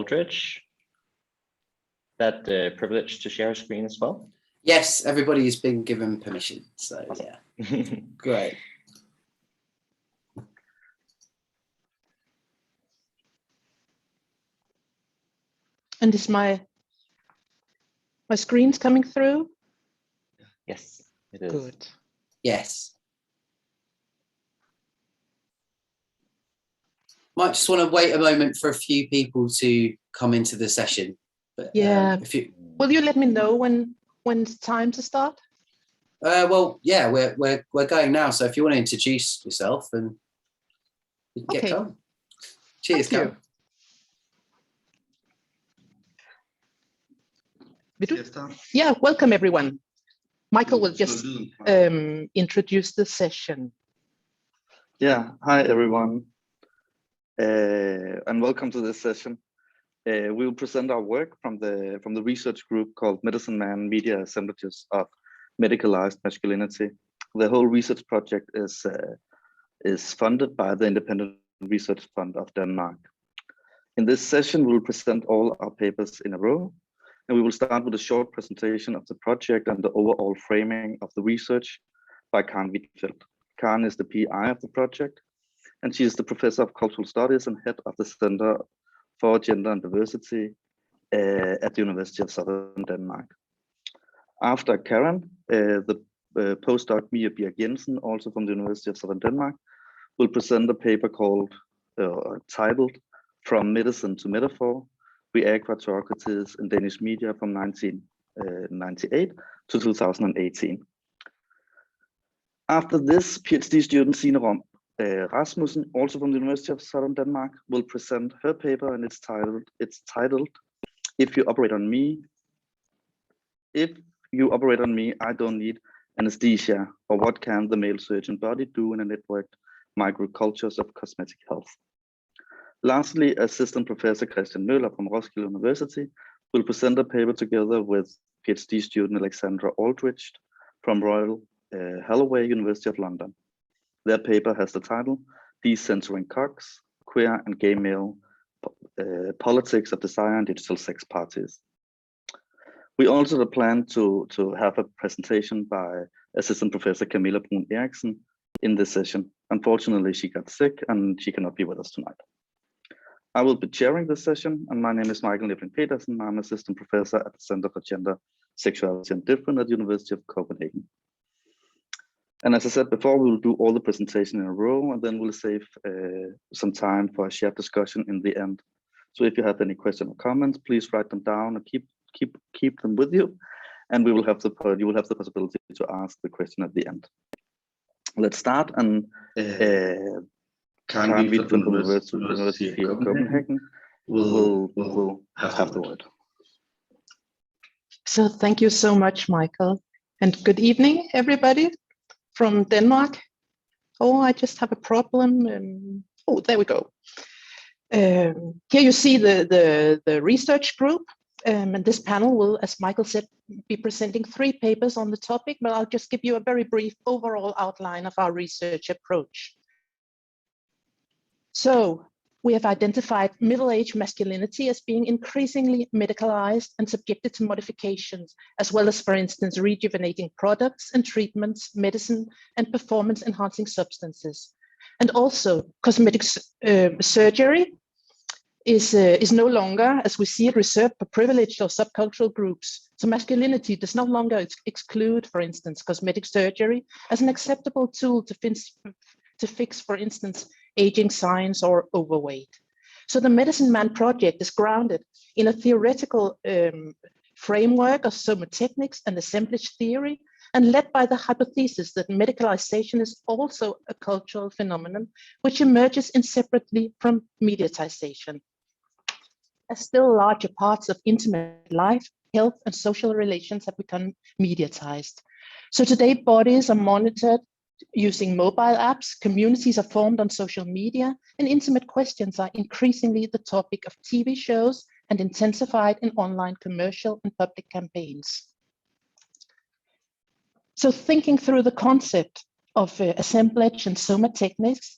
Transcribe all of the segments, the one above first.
Aldridge. That privilege to share a screen as well? Yes, everybody has been given permission, so yeah. Great. And is my screen's coming through? Yes, it is. Good. Yes. Might just want to wait a moment for a few people to come into the session. But, yeah. Will you let me know when it's time to start? Well, yeah, we're going now. So if you want to introduce yourself, and you can get going. Cheers, Cam. Yeah, welcome everyone. Michael will just introduce the session. Yeah, hi everyone, and welcome to this session. We will present our work from the research group called Medicine Man Media Assemblages of Medicalized Masculinity. The whole research project is funded by the Independent Research Fund of Denmark. In this session, we will present all our papers in a row, and we will start with a short presentation of the project and the overall framing of the research by Karen Hvidtfeldt. Karen is the PI of the project, and she is the Professor of Cultural Studies and head of the Center for Gender and Diversity at the University of Southern Denmark. After Karen, the postdoc Birk Jensen, also from the University of Southern Denmark, will present a paper titled From Medicine to Metaphor, Viagra trajectories in Danish media from 1998 to 2018. After this, PhD student Signe Rom Rasmussen, also from the University of Southern Denmark, will present her paper, and it's titled If You Operate on Me, I Don't Need Anesthesia, or What Can the Male Surgeon Body Do in a Networked Microcultures of Cosmetic Health. Lastly, Assistant Professor Kristian Møller from Roskilde University will present a paper together with PhD student Alexandra Aldridge from Royal Holloway, University of London. Their paper has the title Decensoring Cogs, Queer and Gay Male Politics of Desire and Digital Sex Parties. We also plan to have a presentation by Assistant Professor Camilla Bruun Eriksen in this session. Unfortunately, she got sick and she cannot be with us tonight. I will be chairing this session, and my name is Michael Nebeling Petersen. I'm Assistant Professor at the Center for Gender, Sexuality and Difference at the University of Copenhagen. And as I said before, we will do all the presentation in a row, and then we'll save some time for a shared discussion in the end. So if you have any questions or comments, please write them down and keep them with you, and you will have the possibility to ask the question at the end. Let's start, and Karen Hvidtfeldt from the University of Copenhagen will have the word. So thank you so much, Michael, and good evening, everybody from Denmark. Oh, I just have a problem. Oh, there we go. Here you see the research group, and this panel will, as Michael said, be presenting 3 papers on the topic, but I'll just give you a very brief overall outline of our research approach. So we have identified middle-aged masculinity as being increasingly medicalized and subjected to modifications, as well as, for instance, rejuvenating products and treatments, medicine, and performance-enhancing substances. And also, cosmetic surgery is no longer, as we see it, reserved for privileged or subcultural groups. So masculinity does no longer exclude, for instance, cosmetic surgery as an acceptable tool to fix, for instance, aging signs or overweight. So the Medicine Man project is grounded in a theoretical framework of somotechnics and assemblage theory, and led by the hypothesis that medicalization is also a cultural phenomenon which emerges inseparably from mediatization, as still larger parts of intimate life, health, and social relations have become mediatized. So today, bodies are monitored using mobile apps, communities are formed on social media, and intimate questions are increasingly the topic of TV shows and intensified in online commercial and public campaigns. So thinking through the concept of assemblage and somotechnics,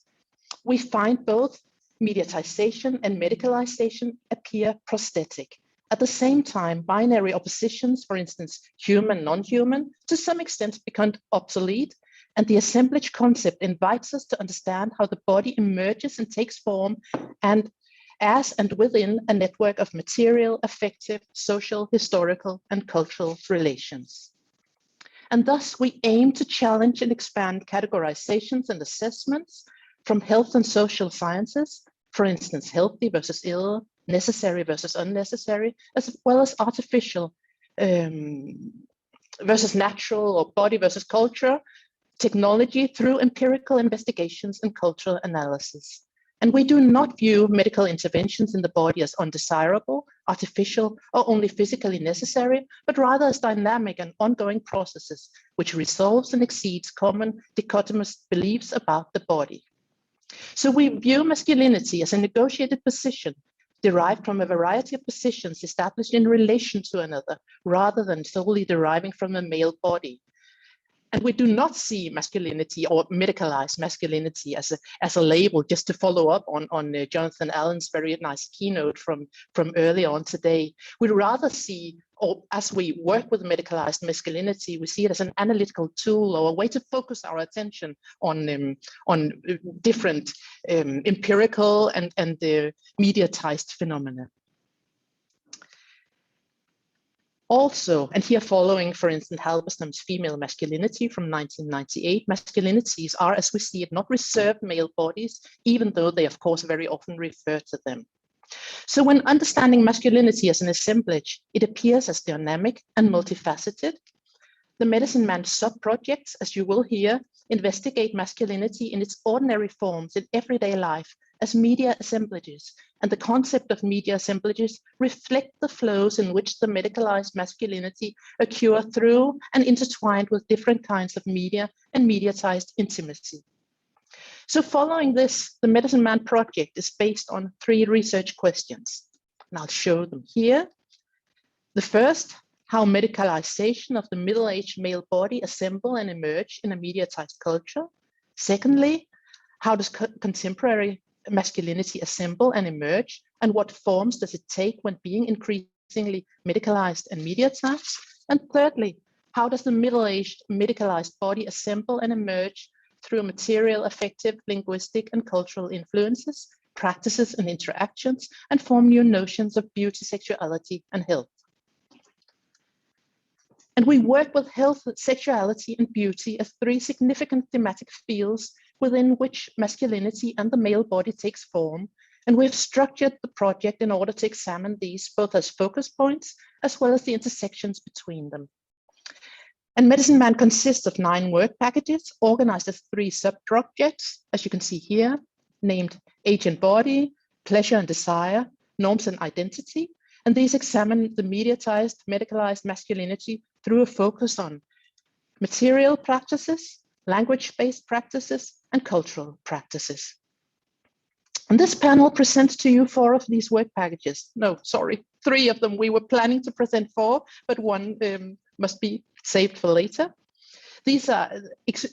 we find both mediatization and medicalization appear prosthetic. At the same time, binary oppositions, for instance, human, non-human, to some extent become obsolete, and the assemblage concept invites us to understand how the body emerges and takes form and as and within a network of material, affective, social, historical, and cultural relations. And thus we aim to challenge and expand categorizations and assessments from health and social sciences, for instance, healthy versus ill, necessary versus unnecessary, as well as artificial versus natural, or body versus culture, technology through empirical investigations and cultural analysis. And we do not view medical interventions in the body as undesirable, artificial, or only physically necessary, but rather as dynamic and ongoing processes which resolves and exceeds common dichotomous beliefs about the body. So we view masculinity as a negotiated position derived from a variety of positions established in relation to another, rather than solely deriving from a male body. And we do not see masculinity or medicalized masculinity as a label, just to follow up on Jonathan Allen's very nice keynote from earlier on today. We rather see, or as we work with medicalized masculinity, we see it as an analytical tool or a way to focus our attention on different empirical and mediatized phenomena. Also, and here following, for instance, Halberstam's Female Masculinity from 1998, masculinities are, as we see it, not reserved male bodies, even though they, of course, very often refer to them. So when understanding masculinity as an assemblage, it appears as dynamic and multifaceted. The Medicine Man sub-projects, as you will hear, investigate masculinity in its ordinary forms in everyday life as media assemblages, and the concept of media assemblages reflect the flows in which the medicalized masculinity occur through and intertwined with different kinds of media and mediatized intimacy. So following this, the Medicine Man project is based on 3 research questions, and I'll show them here. The first, how medicalization of the middle-aged male body assemble and emerge in a mediatized culture. Secondly, how does contemporary masculinity assemble and emerge, and what forms does it take when being increasingly medicalized and mediatized? And thirdly, how does the middle-aged medicalized body assemble and emerge through material, affective, linguistic, and cultural influences, practices, and interactions, and form new notions of beauty, sexuality, and health? And we work with health, sexuality, and beauty as 3 significant thematic fields within which masculinity and the male body takes form. And we've structured the project in order to examine these both as focus points, as well as the intersections between them. And Medicine Man consists of 9 work packages organized as 3 sub-projects, as you can see here, named Age and Body, Pleasure and Desire, Norms and Identity. And these examine the mediatized, medicalized masculinity through a focus on material practices, language-based practices, and cultural practices. And this panel presents to you 4 of these work packages. No, sorry, 3 of them. We were planning to present 4, but 1 must be saved for later. These are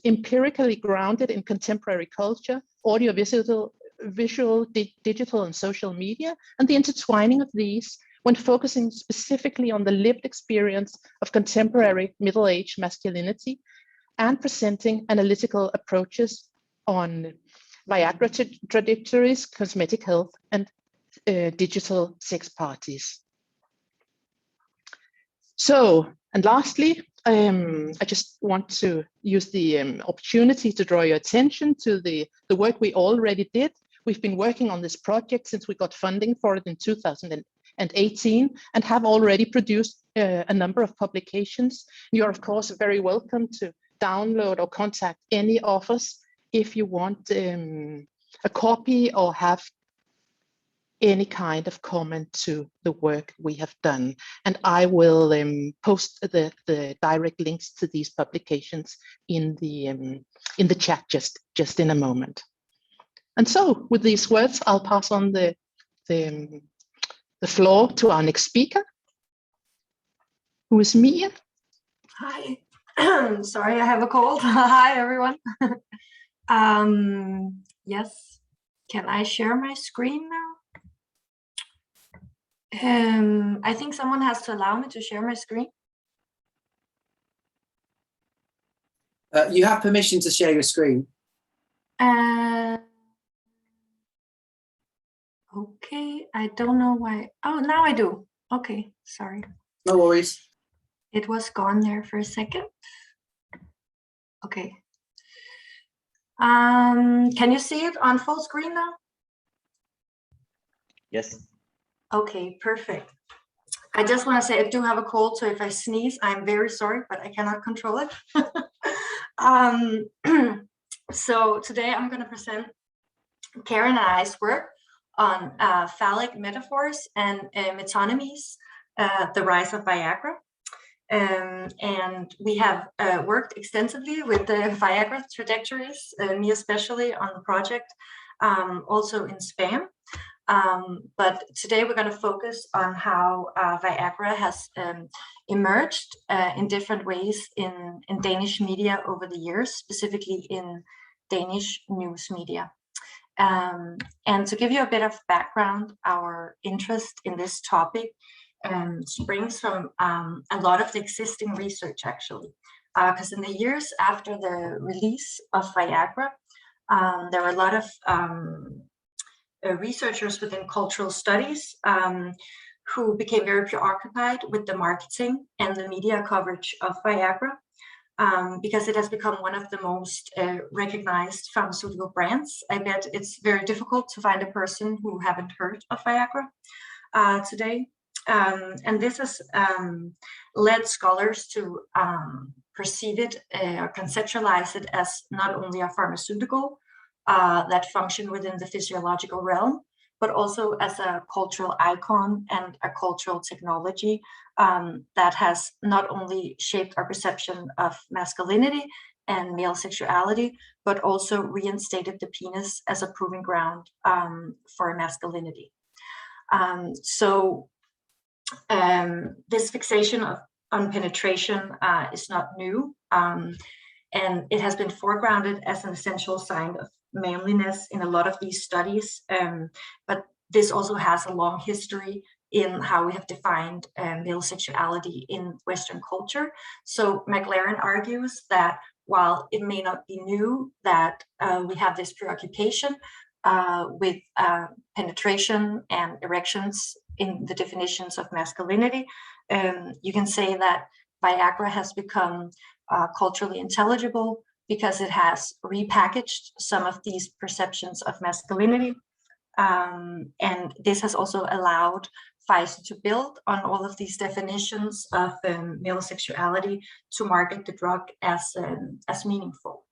empirically grounded in contemporary culture, audiovisual, visual, digital, and social media, and the intertwining of these when focusing specifically on the lived experience of contemporary middle-aged masculinity, and presenting analytical approaches on Viagra trajectories, cosmetic health, and digital sex parties. So, and lastly, I just want to use the opportunity to draw your attention to the work we already did. We've been working on this project since we got funding for it in 2018 and have already produced a number of publications. You're, of course, very welcome to download or contact any of us if you want a copy or have any kind of comment to the work we have done. And I will post the direct links to these publications in the chat just in a moment. And so with these words, I'll pass on the floor to our next speaker, who is Mia. Hi. Sorry, I have a cold. Hi, everyone. Yes, Can I share my screen now? I think someone has to allow me to share my screen. You have permission to share your screen. Okay, I don't know why. Oh, now I do. Okay, sorry. No worries. It was gone there for a second. Okay. Can you see it on full screen now? Yes. Okay, perfect. I just want to say I do have a cold, so if I sneeze, I'm very sorry, but I cannot control it. So today I'm going to present Karen and I's work on phallic metaphors and metonymies, the rise of Viagra. And we have worked extensively with the Viagra trajectories, me especially on the project, also in spam. But today we're going to focus on how Viagra has emerged in different ways in Danish media over the years, specifically in Danish news media. And to give you a bit of background, our interest in this topic springs from a lot of the existing research, actually, because in the years after the release of Viagra, there were a lot of researchers within cultural studies who became very preoccupied with the marketing and the media coverage of Viagra, because it has become one of the most recognized pharmaceutical brands. I bet it's very difficult to find a person who haven't heard of Viagra today. And this has led scholars to perceive it or conceptualize it as not only a pharmaceutical that function within the physiological realm, but also as a cultural icon and a cultural technology that has not only shaped our perception of masculinity and male sexuality, but also reinstated the penis as a proving ground for masculinity. This fixation on penetration is not new, and it has been foregrounded as an essential sign of manliness in a lot of these studies, but this also has a long history in how we have defined male sexuality in Western culture. So McLaren argues that while it may not be new that we have this preoccupation with penetration and erections in the definitions of masculinity, you can say that Viagra has become culturally intelligible because it has repackaged some of these perceptions of masculinity. And this has also allowed Pfizer to build on all of these definitions of male sexuality to market the drug as meaningful.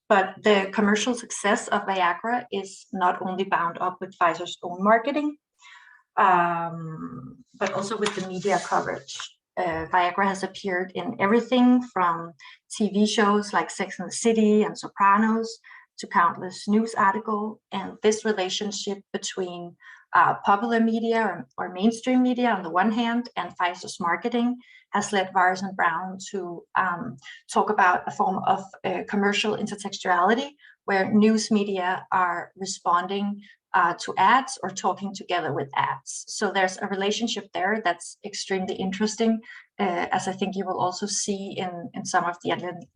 But the commercial success of Viagra is not only bound up with Pfizer's own marketing, but also with the media coverage. Viagra has appeared in everything from TV shows like Sex and the City and Sopranos to countless news articles. And this relationship between popular media or mainstream media on the one hand and Pfizer's marketing has led Vars and Brown to talk about a form of commercial intertextuality where news media are responding to ads or talking together with ads. So there's a relationship there that's extremely interesting, as I think you will also see in some of the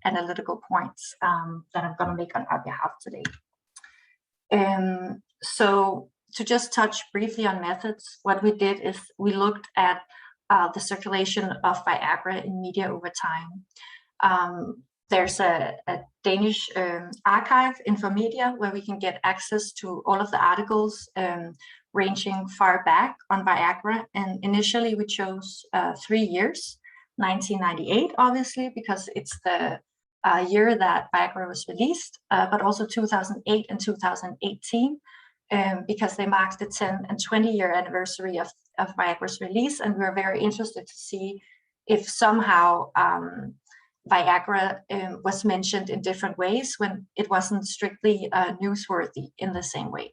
analytical points that I'm going to make on our behalf today. So to just touch briefly on methods, what we did is we looked at the circulation of Viagra in media over time. There's a Danish archive, Infomedia, where we can get access to all of the articles ranging far back on Viagra. And initially we chose 3 years, 1998, obviously, because it's the year that Viagra was released, but also 2008 and 2018, because they marked the 10 and 20-year anniversary of Viagra's release. And we were very interested to see if somehow Viagra was mentioned in different ways when it wasn't strictly newsworthy in the same way.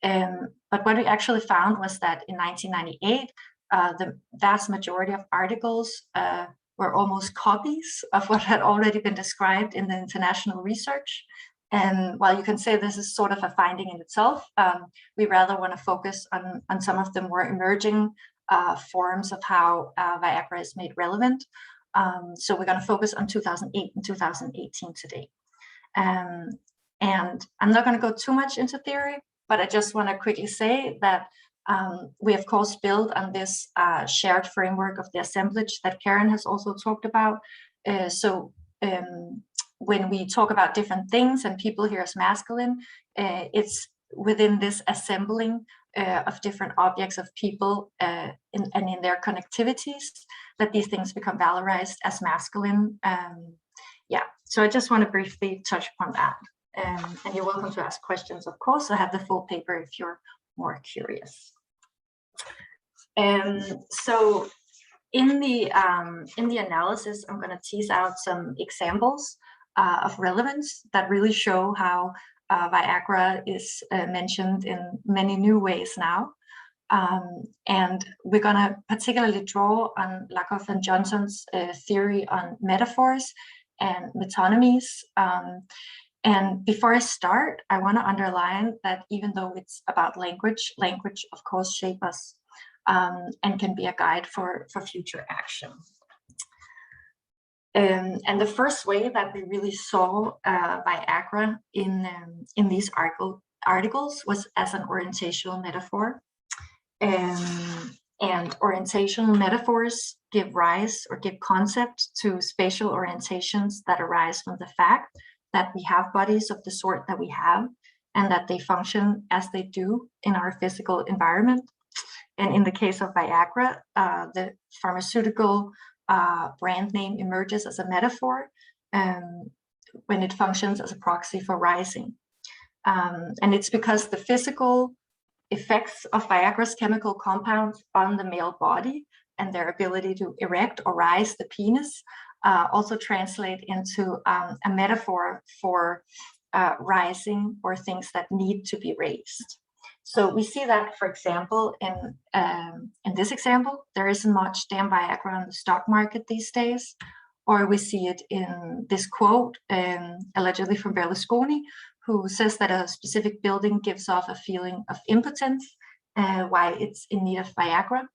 But what we actually found was that in 1998, the vast majority of articles were almost copies of what had already been described in the international research. And while you can say this is sort of a finding in itself, we rather want to focus on some of the more emerging forms of how Viagra is made relevant. So we're going to focus on 2008 and 2018 today. And I'm not going to go too much into theory, but I just want to quickly say that we, of course, build on this shared framework of the assemblage that Karen has also talked about. When we talk about different things and people here as masculine, it's within this assembling of different objects of people and in their connectivities that these things become valorized as masculine. Yeah, so I just want to briefly touch upon that. And you're welcome to ask questions, of course. I have the full paper if you're more curious. So in the analysis, I'm going to tease out some examples of relevance that really show how Viagra is mentioned in many new ways now. And we're going to particularly draw on Lakoff and Johnson's theory on metaphors and metonymies. And before I start, I want to underline that even though it's about language, language, of course, shapes us and can be a guide for future action. And the first way that we really saw Viagra in these articles was as an orientational metaphor. And orientational metaphors give rise or give concept to spatial orientations that arise from the fact that we have bodies of the sort that we have and that they function as they do in our physical environment. And in the case of Viagra, the pharmaceutical brand name emerges as a metaphor when it functions as a proxy for rising. And it's because the physical effects of Viagra's chemical compounds on the male body and their ability to erect or rise the penis also translate into a metaphor for rising or things that need to be raised. So we see that, for example, in this example, there isn't much damn Viagra on the stock market these days. Or we see it in this quote, allegedly from Berlusconi, who says that a specific building gives off a feeling of impotence, why it's in need of Viagra.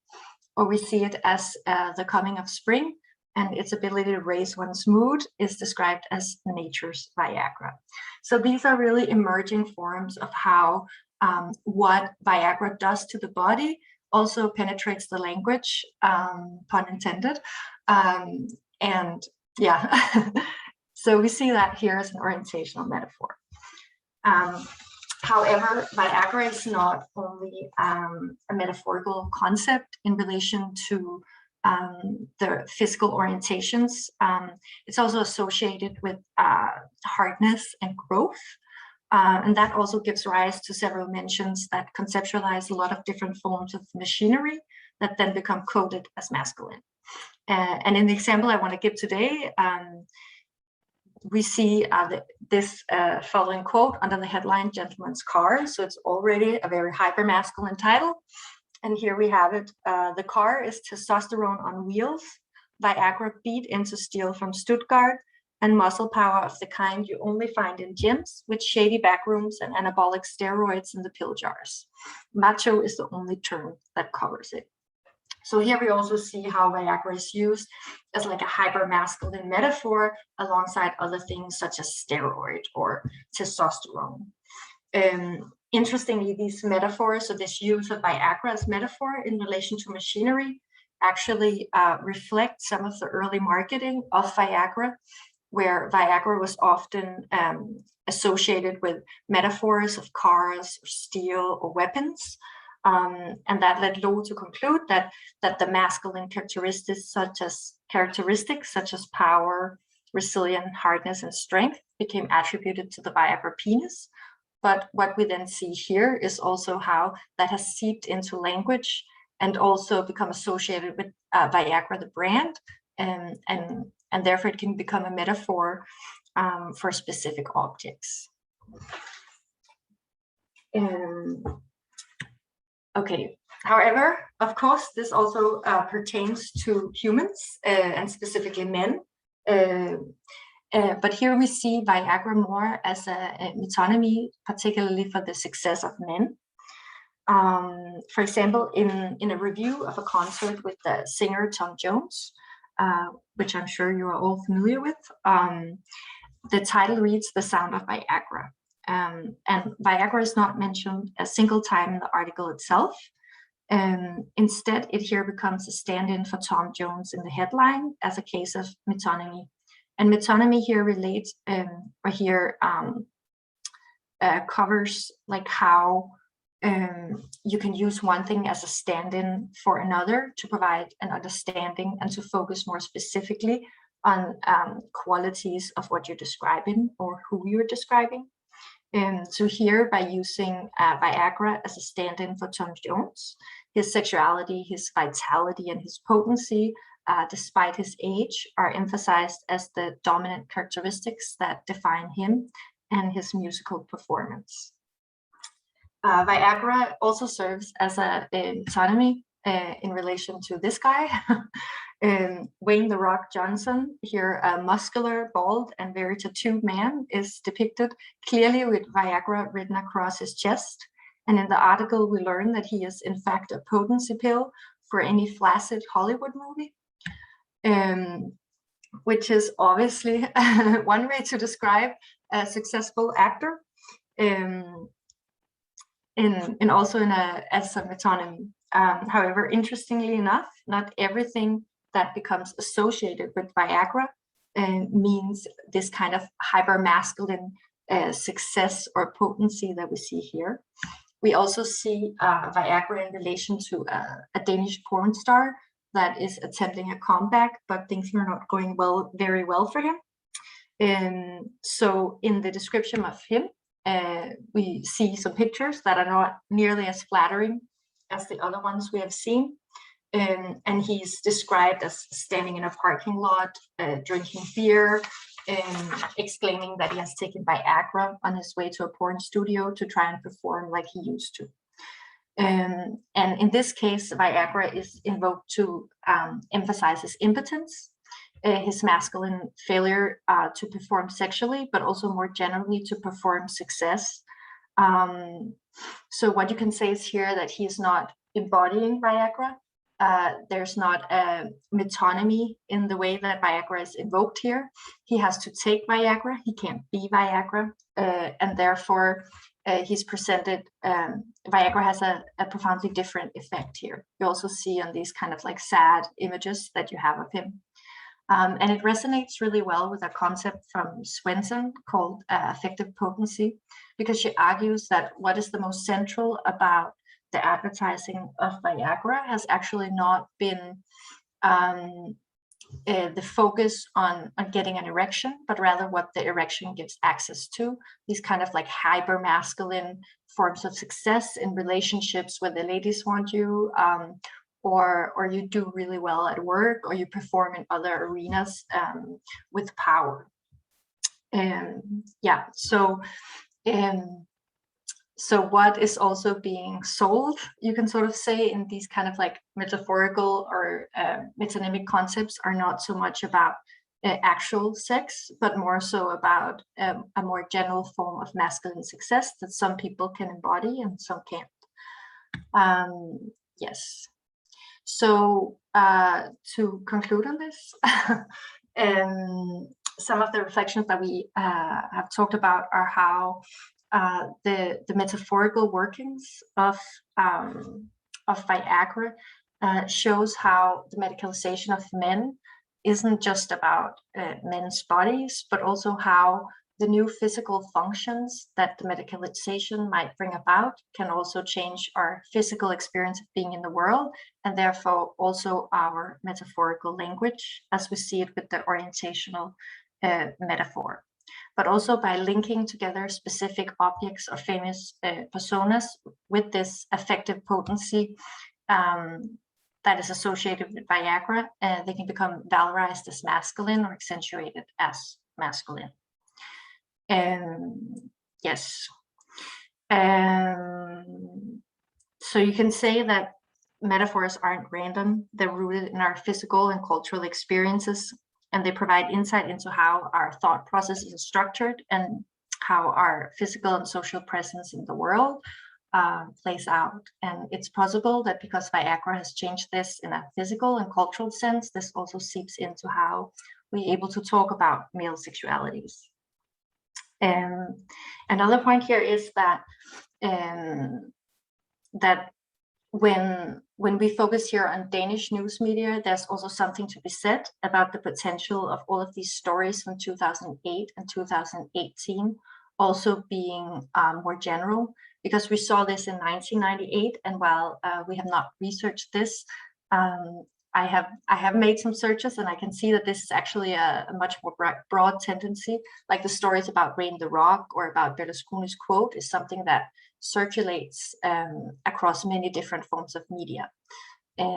Or we see it as the coming of spring, and its ability to raise one's mood is described as nature's Viagra. So these are really emerging forms of how what Viagra does to the body also penetrates the language, pun intended. And yeah, so we see that here as an orientational metaphor. However, Viagra is not only a metaphorical concept in relation to the physical orientations. It's also associated with hardness and growth. And that also gives rise to several mentions that conceptualize a lot of different forms of machinery that then become coded as masculine. And in the example I want to give today, we see this following quote under the headline, Gentleman's Car. So it's already a very hyper-masculine title. And here we have it. The car is testosterone on wheels, Viagra beat into steel from Stuttgart, and muscle power of the kind you only find in gyms with shady backrooms and anabolic steroids in the pill jars. Macho is the only term that covers it. So here we also see how Viagra is used as like a hyper-masculine metaphor alongside other things such as steroid or testosterone. Interestingly, these metaphors, so this use of Viagra as metaphor in relation to machinery, actually reflect some of the early marketing of Viagra, where Viagra was often associated with metaphors of cars or steel or weapons. And that led Lowe to conclude that the masculine characteristics such as power, resilience, hardness, and strength became attributed to the Viagra penis. But what we then see here is also how that has seeped into language and also become associated with Viagra, the brand, and therefore it can become a metaphor for specific objects. Okay. However, of course, this also pertains to humans and specifically men. But here we see Viagra more as a metonymy, particularly for the success of men. For example, in a review of a concert with the singer Tom Jones, which I'm sure you are all familiar with, the title reads "The Sound of Viagra." And Viagra is not mentioned a single time in the article itself. Instead, it here becomes a stand-in for Tom Jones in the headline as a case of metonymy. And metonymy here relates, or here covers like how you can use one thing as a stand-in for another to provide an understanding and to focus more specifically on qualities of what you're describing or who you're describing. So here, by using Viagra as a stand-in for Tom Jones, his sexuality, his vitality, and his potency, despite his age, are emphasized as the dominant characteristics that define him and his musical performance. Viagra also serves as a metonymy in relation to this guy, Wayne "The Rock" Johnson. Here, a muscular, bald, and very tattooed man is depicted clearly with Viagra written across his chest. And in the article, we learn that he is in fact a potency pill for any flaccid Hollywood movie, which is obviously one way to describe a successful actor, and also as a metonymy. However, interestingly enough, not everything that becomes associated with Viagra means this kind of hypermasculine success or potency that we see here. We also see Viagra in relation to a Danish porn star that is attempting a comeback, but things are not going very well for him. So in the description of him, we see some pictures that are not nearly as flattering as the other ones we have seen. And he's described as standing in a parking lot, drinking beer, and exclaiming that he has taken Viagra on his way to a porn studio to try and perform like he used to. And in this case, Viagra is invoked to emphasize his impotence, his masculine failure to perform sexually, but also more generally to perform success. So what you can say is here that he's not embodying Viagra. There's not a metonymy in the way that Viagra is invoked here. He has to take Viagra. He can't be Viagra. And therefore, he's presented, Viagra has a profoundly different effect here. You also see on these kind of like sad images that you have of him. And it resonates really well with a concept from Swenson called affective potency, because she argues that what is the most central about the advertising of Viagra has actually not been the focus on getting an erection, but rather what the erection gives access to, these kind of like hyper masculine forms of success in relationships where the ladies want you, or you do really well at work, or you perform in other arenas with power. Yeah, so what is also being sold, you can sort of say, in these kind of like metaphorical or metonymic concepts are not so much about actual sex, but more so about a more general form of masculine success that some people can embody and some can't. Yes. So to conclude on this, some of the reflections that we have talked about are how the metaphorical workings of Viagra shows how the medicalization of men isn't just about men's bodies, but also how the new physical functions that the medicalization might bring about can also change our physical experience of being in the world, and therefore also our metaphorical language, as we see it with the orientational metaphor. But also by linking together specific objects or famous personas with this affective potency that is associated with Viagra, they can become valorized as masculine or accentuated as masculine. Yes. So you can say that metaphors aren't random. They're rooted in our physical and cultural experiences. and they provide insight into how our thought process is structured and how our physical and social presence in the world plays out. And it's possible that because Viagra has changed this in a physical and cultural sense, this also seeps into how we're able to talk about male sexualities. Another point here is that that when we focus here on Danish news media, there's also something to be said about the potential of all of these stories from 2008 and 2018 also being more general, because we saw this in 1998, and while we have not researched this, I have made some searches, and I can see that this is actually a much more broad tendency. Like the stories about Rain the Rock or about Berlusconi's quote is something that circulates across many different forms of media.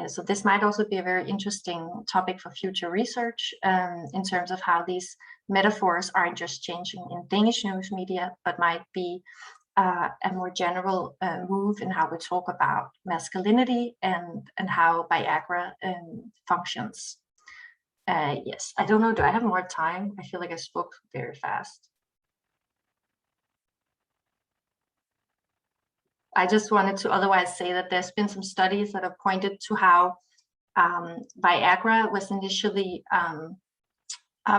So this might also be a very interesting topic for future research in terms of how these metaphors aren't just changing in Danish news media, but might be a more general move in how we talk about masculinity and how Viagra functions. Yes, I don't know, do I have more time? I feel like I spoke very fast. I just wanted to otherwise say that there's been some studies that have pointed to how Viagra was initially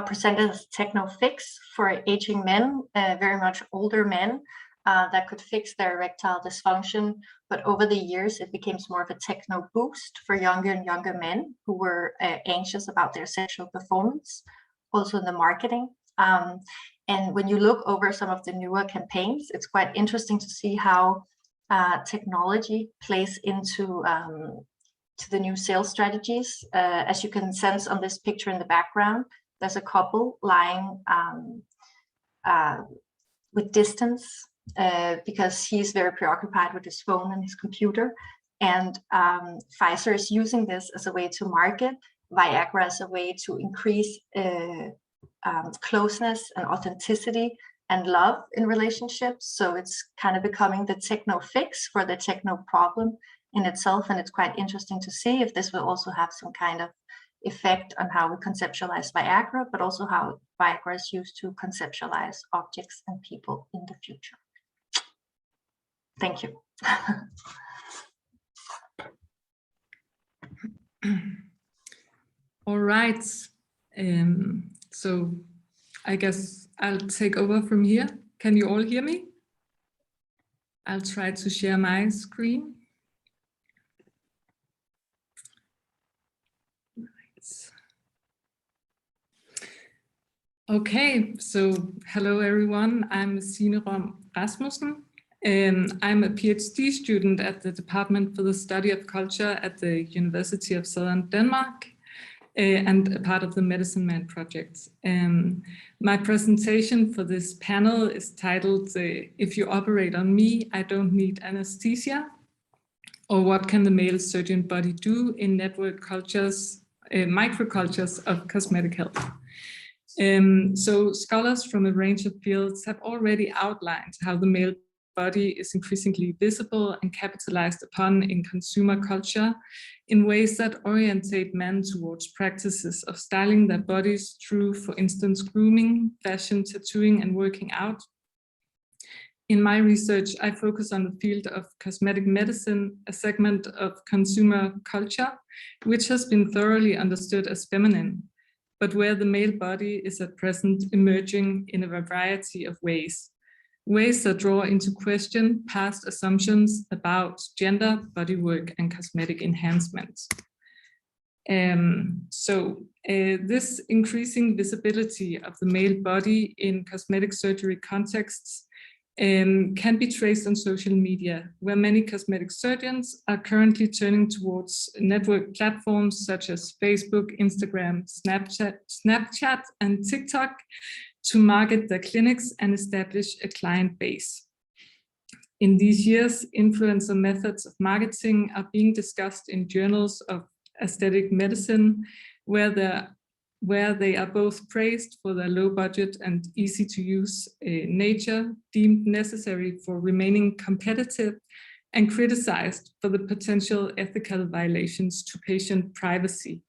presented as a techno fix for aging men, very much older men, that could fix their erectile dysfunction. But over the years, it became more of a techno boost for younger and younger men who were anxious about their sexual performance, also in the marketing. And when you look over some of the newer campaigns, it's quite interesting to see how technology plays into to the new sales strategies. As you can sense on this picture in the background, there's a couple lying with distance because he's very preoccupied with his phone and his computer. And Pfizer is using this as a way to market Viagra as a way to increase closeness and authenticity and love in relationships. So it's kind of becoming the techno fix for the techno problem in itself. And it's quite interesting to see if this will also have some kind of effect on how we conceptualize Viagra, but also how Viagra is used to conceptualize objects and people in the future. Thank you. All right. So I guess I'll take over from here. Can you all hear me? I'll try to share my screen. Right. Okay, so hello everyone. I'm Signe Rom Rasmussen. I'm a PhD student at the Department for the Study of Culture at the University of Southern Denmark. And a part of the Medicine Man project. My presentation for this panel is titled, If You Operate on Me, I Don't Need Anesthesia, or What Can the Male Surgeon Body Do in Network Cultures, Microcultures of Cosmetic Health. So scholars from a range of fields have already outlined how the male body is increasingly visible and capitalized upon in consumer culture in ways that orientate men towards practices of styling their bodies through, for instance, grooming, fashion, tattooing, and working out. In my research, I focus on the field of cosmetic medicine, a segment of consumer culture, which has been thoroughly understood as feminine, but where the male body is at present emerging in a variety of ways that draw into question past assumptions about gender, bodywork, and cosmetic enhancements. This increasing visibility of the male body in cosmetic surgery contexts can be traced on social media, where many cosmetic surgeons are currently turning towards network platforms such as Facebook, Instagram, Snapchat, and TikTok to market their clinics and establish a client base. In these years, influencer methods of marketing are being discussed in journals of aesthetic medicine, where they are both praised for their low budget and easy to use nature, deemed necessary for remaining competitive, and criticized for the potential ethical violations to patient privacy.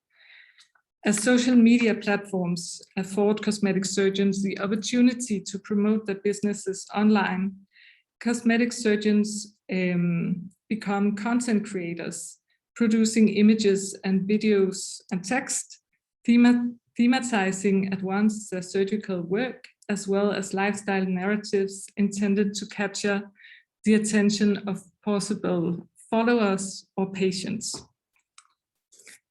As social media platforms afford cosmetic surgeons the opportunity to promote their businesses online, cosmetic surgeons become content creators, producing images and videos and text, thematizing at once their surgical work, as well as lifestyle narratives intended to capture the attention of possible followers or patients.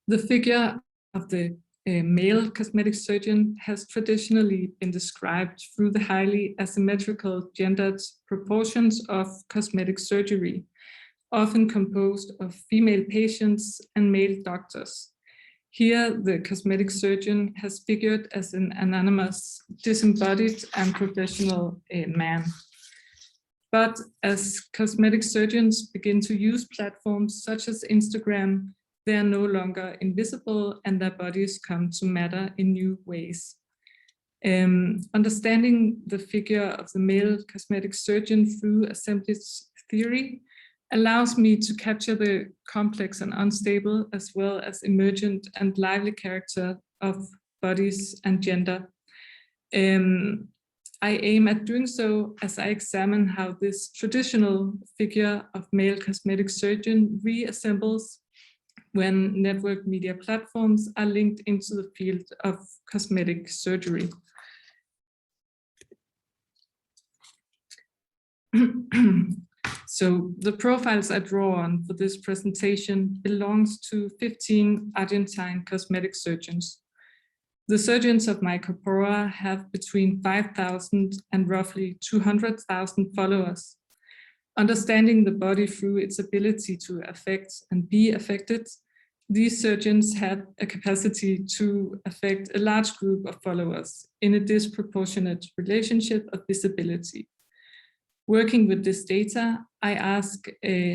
The figure of the male cosmetic surgeon has traditionally been described through the highly asymmetrical gendered proportions of cosmetic surgery, often composed of female patients and male doctors. Here, the cosmetic surgeon has figured as an anonymous, disembodied and professional man. But as cosmetic surgeons begin to use platforms such as Instagram, they are no longer invisible and their bodies come to matter in new ways. Understanding the figure of the male cosmetic surgeon through assemblage theory allows me to capture the complex and unstable, as well as emergent and lively character of bodies and gender. I aim at doing so as I examine how this traditional figure of male cosmetic surgeon reassembles when network media platforms are linked into the field of cosmetic surgery. So the profiles I draw on for this presentation belongs to 15 Argentine cosmetic surgeons. The surgeons of my corpora have between 5,000 and roughly 200,000 followers. Understanding the body through its ability to affect and be affected, these surgeons have a capacity to affect a large group of followers in a disproportionate relationship of visibility. Working with this data, I ask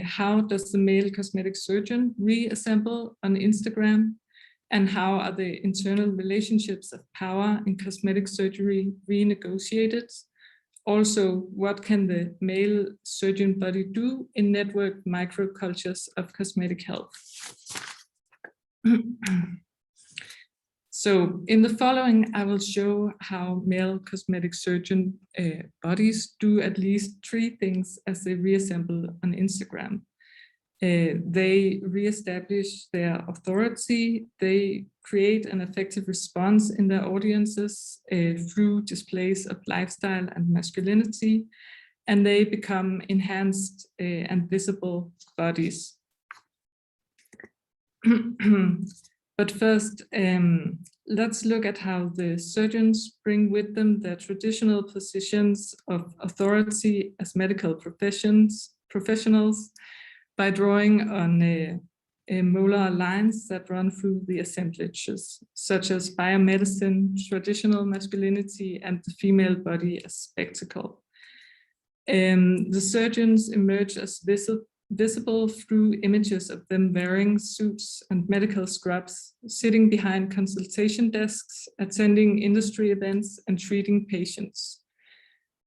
how does the male cosmetic surgeon reassemble on Instagram, and how are the internal relationships of power in cosmetic surgery renegotiated? Also, what can the male surgeon body do in network microcultures of cosmetic health? So in the following, I will show how male cosmetic surgeon bodies do at least 3 things as they reassemble on Instagram. They reestablish their authority, they create an effective response in their audiences through displays of lifestyle and masculinity, and they become enhanced and visible bodies. But first, let's look at how the surgeons bring with them their traditional positions of authority as medical professionals by drawing on molar lines that run through the assemblages, such as biomedicine, traditional masculinity, and the female body as spectacle. The surgeons emerge as visible through images of them wearing suits and medical scrubs, sitting behind consultation desks, attending industry events, and treating patients.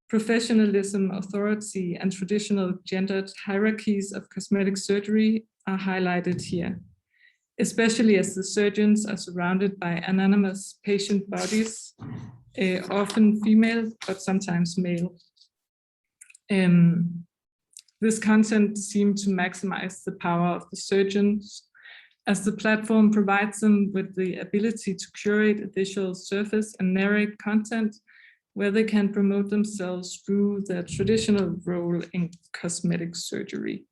Professionalism, authority, and traditional gendered hierarchies of cosmetic surgery are highlighted here, especially as the surgeons are surrounded by anonymous patient bodies, often female, but sometimes male. This content seems to maximize the power of the surgeons, as the platform provides them with the ability to curate a visual surface and narrate content where they can promote themselves through their traditional role in cosmetic surgery.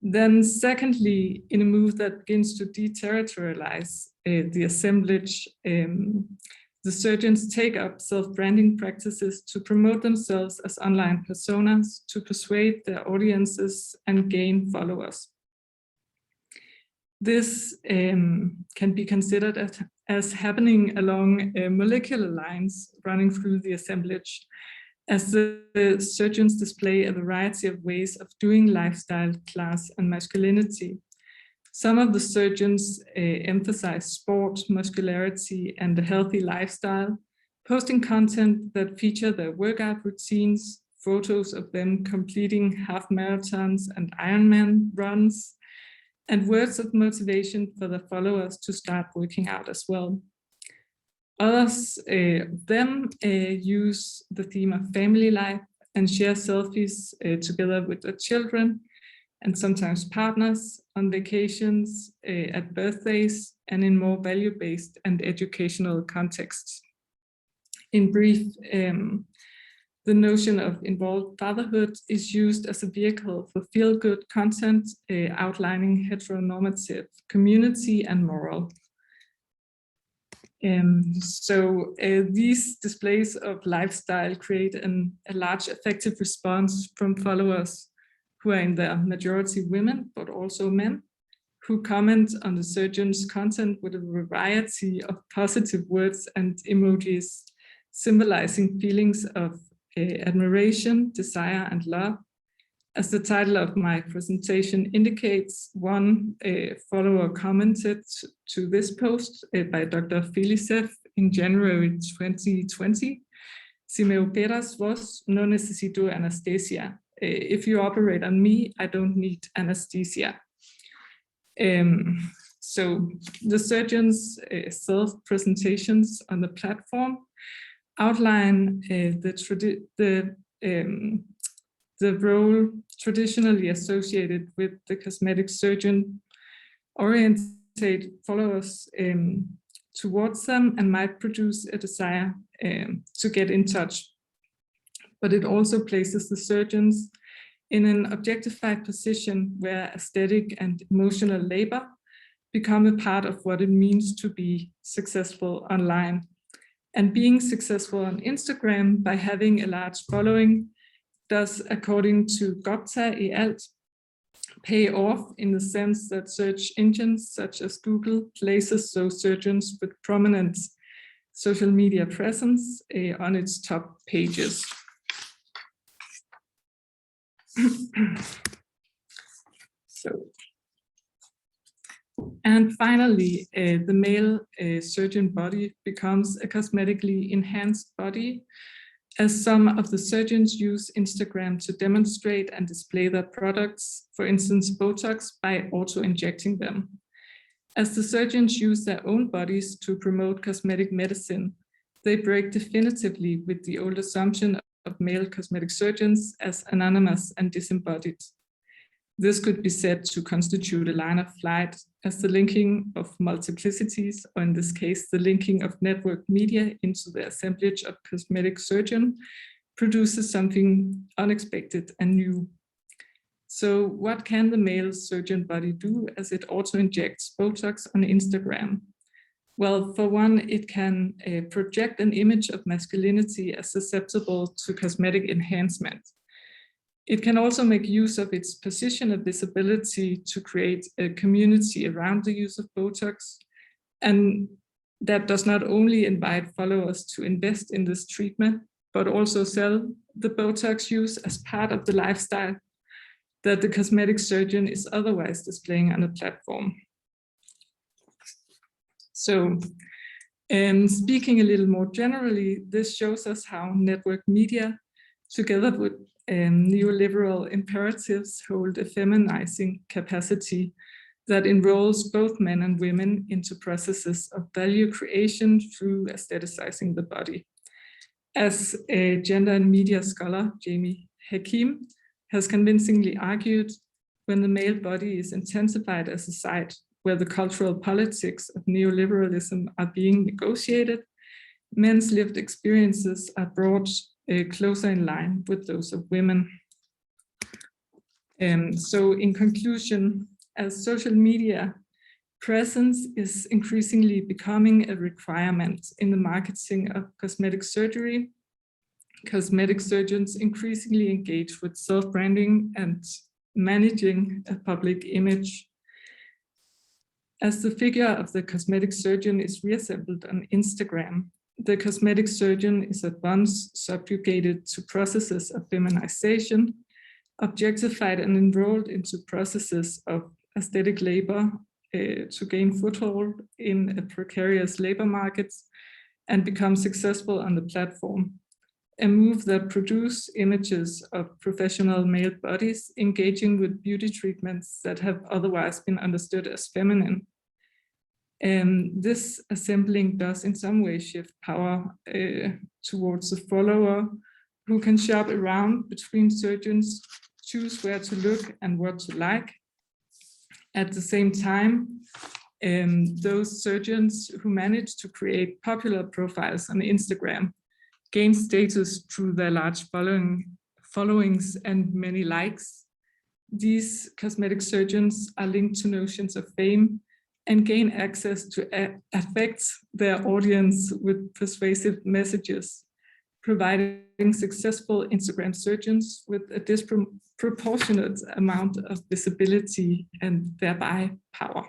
Then secondly, in a move that begins to deterritorialize the assemblage, the surgeons take up self-branding practices to promote themselves as online personas, to persuade their audiences and gain followers. This can be considered as happening along molecular lines running through the assemblage, as the surgeons display a variety of ways of doing lifestyle, class, and masculinity. Some of the surgeons emphasize sport, muscularity, and a healthy lifestyle, posting content that feature their workout routines, photos of them completing half marathons and Ironman runs, and words of motivation for the followers to start working out as well. Others use the theme of family life and share selfies together with their children and sometimes partners on vacations, at birthdays, and in more value-based and educational contexts. In brief, the notion of involved fatherhood is used as a vehicle for feel-good content, outlining heteronormative community and moral. These displays of lifestyle create a large effective response from followers who are in their majority women, but also men, who comment on the surgeon's content with a variety of positive words and emojis, symbolizing feelings of admiration, desire, and love. As the title of my presentation indicates, one follower commented to this post by Dr. Felicev in January 2020, "Si me operas vos, no necesito anesthesia. If you operate on me, I don't need anesthesia." So the surgeon's self-presentations on the platform outline the role traditionally associated with the cosmetic surgeon, orientate followers towards them, and might produce a desire to get in touch. But it also places the surgeons in an objectified position where aesthetic and emotional labor become a part of what it means to be successful online. And being successful on Instagram by having a large following does, according to Gopta et al., pay off in the sense that search engines such as Google places those surgeons with prominent social media presence on its top pages. And finally, the male surgeon body becomes a cosmetically enhanced body, as some of the surgeons use Instagram to demonstrate and display their products, for instance, Botox, by auto-injecting them. As the surgeons use their own bodies to promote cosmetic medicine, they break definitively with the old assumption of male cosmetic surgeons as anonymous and disembodied. This could be said to constitute a line of flight, as the linking of multiplicities, or in this case, the linking of network media into the assemblage of cosmetic surgeon, produces something unexpected and new. So what can the male surgeon body do as it auto-injects Botox on Instagram? Well, for one, it can project an image of masculinity as susceptible to cosmetic enhancement. It can also make use of its position of visibility to create a community around the use of Botox. And that does not only invite followers to invest in this treatment, but also sell the Botox use as part of the lifestyle that the cosmetic surgeon is otherwise displaying on the platform. So, speaking a little more generally, this shows us how network media, together with neoliberal imperatives, hold a feminizing capacity that enrolls both men and women into processes of value creation through aestheticizing the body. As a gender and media scholar, Jamie Hakim, has convincingly argued, when the male body is intensified as a site where the cultural politics of neoliberalism are being negotiated, men's lived experiences are brought closer in line with those of women. So in conclusion, as social media presence is increasingly becoming a requirement in the marketing of cosmetic surgery, cosmetic surgeons increasingly engage with self-branding and managing a public image. As the figure of the cosmetic surgeon is reassembled on Instagram, the cosmetic surgeon is at once subjugated to processes of feminization, objectified and enrolled into processes of aesthetic labor to gain foothold in a precarious labor market and become successful on the platform. a move that produces images of professional male bodies engaging with beauty treatments that have otherwise been understood as feminine. This assembling does in some way shift power towards the follower, who can shop around between surgeons, choose where to look and what to like. At the same time, those surgeons who manage to create popular profiles on Instagram gain status through their large followings and many likes. These cosmetic surgeons are linked to notions of fame and gain access to affect their audience with persuasive messages, providing successful Instagram surgeons with a disproportionate amount of visibility and thereby power.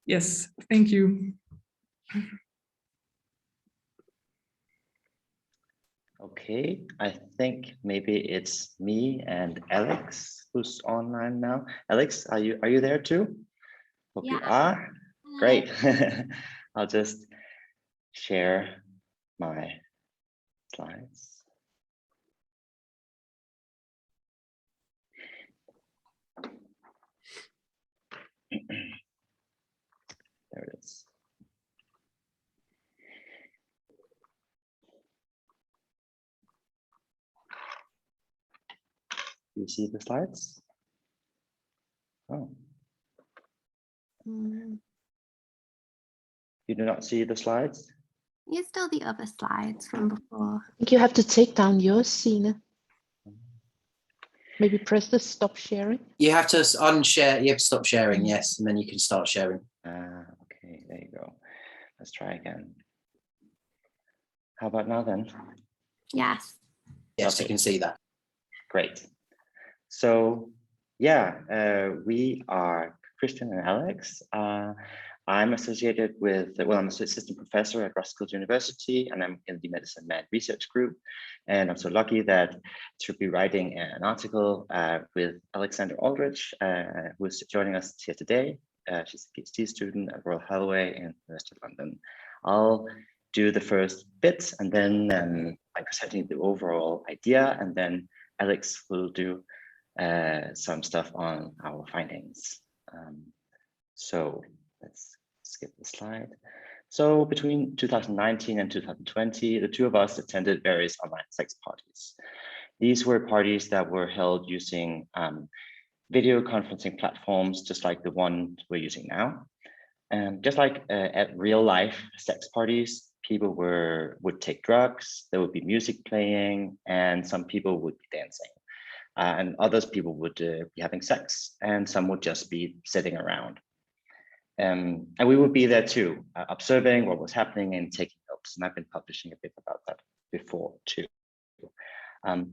Yes, thank you. Okay, I think maybe it's me and Alex who's online now. Alex, are you there too? Hope you are. Great. I'll just share my slides. There it is. Do you see the slides? Oh. You do not see the slides? You still the other slides from before. I think you have to take down yours, Signe. Maybe press the stop sharing. You have to unshare, you have to stop sharing, yes, and then you can start sharing. Okay, there you go. Let's try again. How about now then? Yes. Yes, Okay. you can see that. Great. So yeah, we are Kristian and Alex. I'm associated with, well, I'm an assistant professor at Roskilde University, and I'm in the Medicine Med research group. And I'm so lucky that to be writing an article with Alexandra Aldridge, who's joining us here today. She's a PhD student at Royal Holloway in the University of London. I'll do the first bit, and then I'm presenting the overall idea, and then Alex will do some stuff on our findings. So let's skip the slide. So between 2019 and 2020, the two of us attended various online sex parties. These were parties that were held using video conferencing platforms, just like the one we're using now. And just like at real life sex parties, people would take drugs, there would be music playing, and some people would be dancing. And others people would be having sex, and some would just be sitting around. And we would be there too, observing what was happening and taking notes. And I've been publishing a bit about that before too.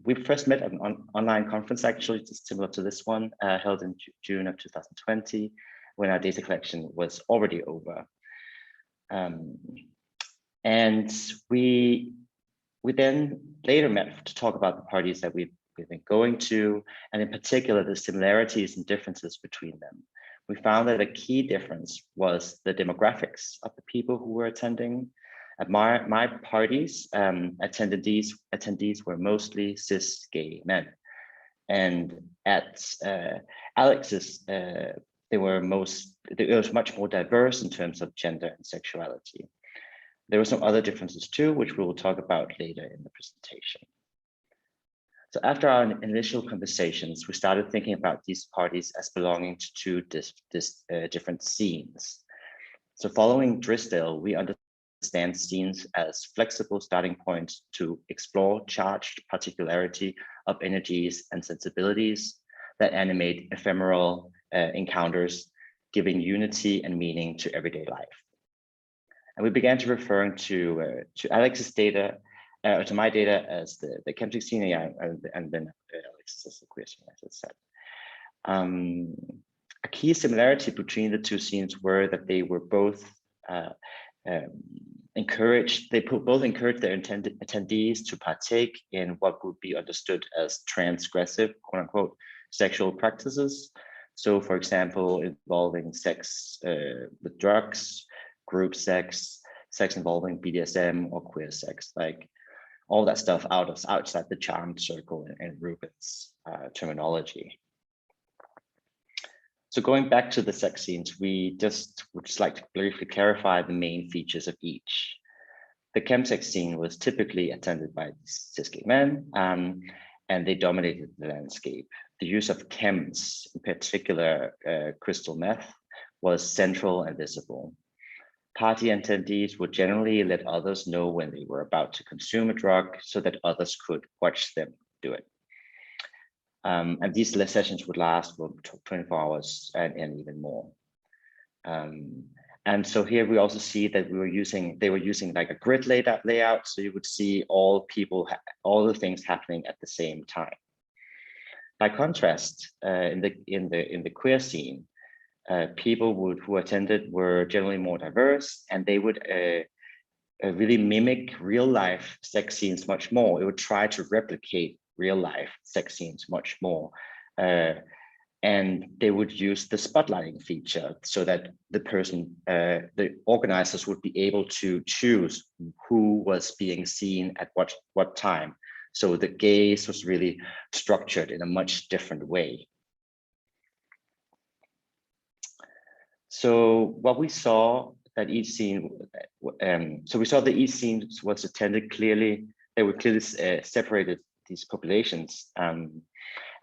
We first met at an online conference, actually, similar to this one, held in June of 2020, when our data collection was already over. And we then later met to talk about the parties that we've been going to, and in particular, the similarities and differences between them. We found that a key difference was the demographics of the people who were attending. At my parties, attendees were mostly cis gay men. And at Alex's, it was much more diverse in terms of gender and sexuality. There were some other differences too, which we will talk about later in the presentation. So after our initial conversations, we started thinking about these parties as belonging to two different scenes. So following Drysdale, we understand scenes as flexible starting points to explore charged particularity of energies and sensibilities that animate ephemeral encounters, giving unity and meaning to everyday life. And we began to referring to Alex's data, to my data as the chemistry scene, and then Alex's as the queer scene, as I said. A key similarity between the two scenes were that they were both encouraged their attendees to partake in what would be understood as transgressive, quote unquote, sexual practices. So for example, involving sex with drugs, group sex, sex involving BDSM or queer sex, like all that stuff outside the charmed circle in Rubin's terminology. So going back to the sex scenes, we would just like to briefly clarify the main features of each. The chemsex scene was typically attended by cis gay men, and they dominated the landscape. The use of chems, in particular crystal meth, was central and visible. Party attendees would generally let others know when they were about to consume a drug so that others could watch them do it. And these sessions would last for 24 hours and even more. And so here we also see that they were using like a grid layout, so you would see all the things happening at the same time. By contrast, in the queer scene, people who attended were generally more diverse, and they would really mimic real life sex scenes much more. It would try to replicate real life sex scenes much more. And they would use the spotlighting feature so that the organizers would be able to choose who was being seen at what time. So the gaze was really structured in a much different way. So what we saw that each scene, each scene was attended clearly. They were clearly separated these populations.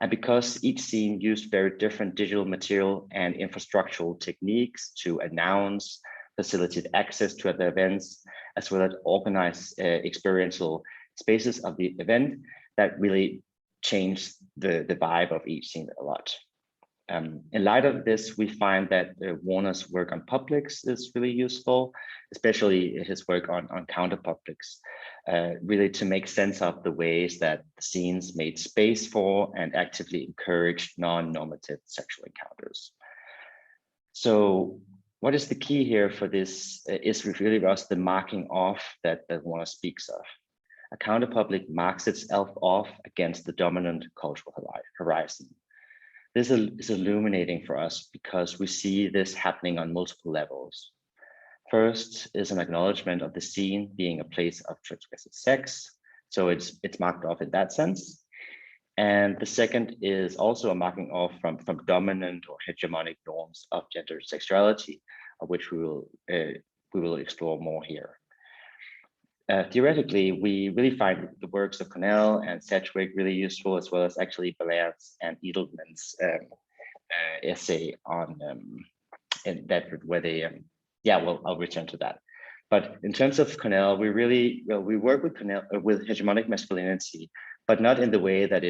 And because each scene used very different digital material and infrastructural techniques to announce, facilitate access to the events, as well as organize experiential spaces of the event, that really changed the vibe of each scene a lot. In light of this, we find that Warner's work on publics is really useful, especially his work on counterpublics, really to make sense of the ways that the scenes made space for and actively encouraged non-normative sexual encounters. So what is the key here for this is really us the marking off that Warner speaks of. A counterpublic marks itself off against the dominant cultural horizon. This is illuminating for us because we see this happening on multiple levels. First is an acknowledgement of the scene being a place of transgressive sex. So it's marked off in that sense. And the second is also a marking off from dominant or hegemonic norms of gender sexuality, of which we will explore more here. Theoretically, we really find the works of Cornell and Sedgwick really useful, as well as actually Ballard's and Edelman's essay on in that where they I'll return to that. But in terms of Cornell, we work with Cornell with hegemonic masculinity, but not in the way that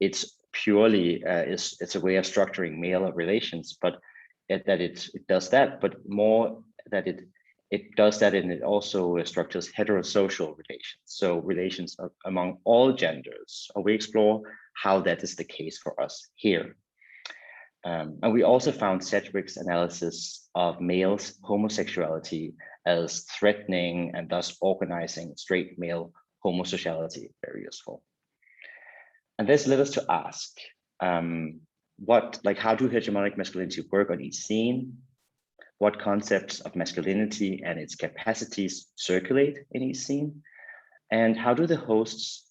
it's purely it's a way of structuring male relations, but that it does that, but more that it does that, and it also structures heterosocial relations. So relations among all genders. We explore how that is the case for us here. And we also found Sedgwick's analysis of males' homosexuality as threatening and thus organizing straight male homosexuality very useful. And this led us to ask, how do hegemonic masculinity work on each scene? What concepts of masculinity and its capacities circulate in each scene? And how do the hosts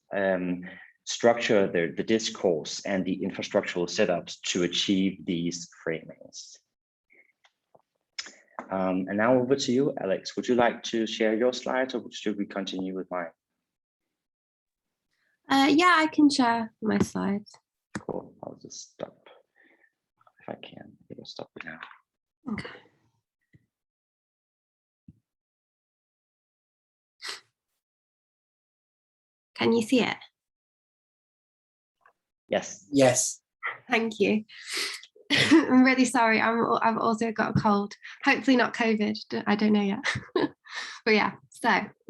structure the discourse and the infrastructural setups to achieve these framings? And now over to you, Alex. Would you like to share your slides, or should we continue with mine? Yeah, I can share my slides. Cool. I'll just stop if I can. It'll stop it now. Okay. Can you see it? Yes. Yes. Thank you. I'm really sorry. I've also got a cold. Hopefully not COVID. I don't know yet. But yeah, so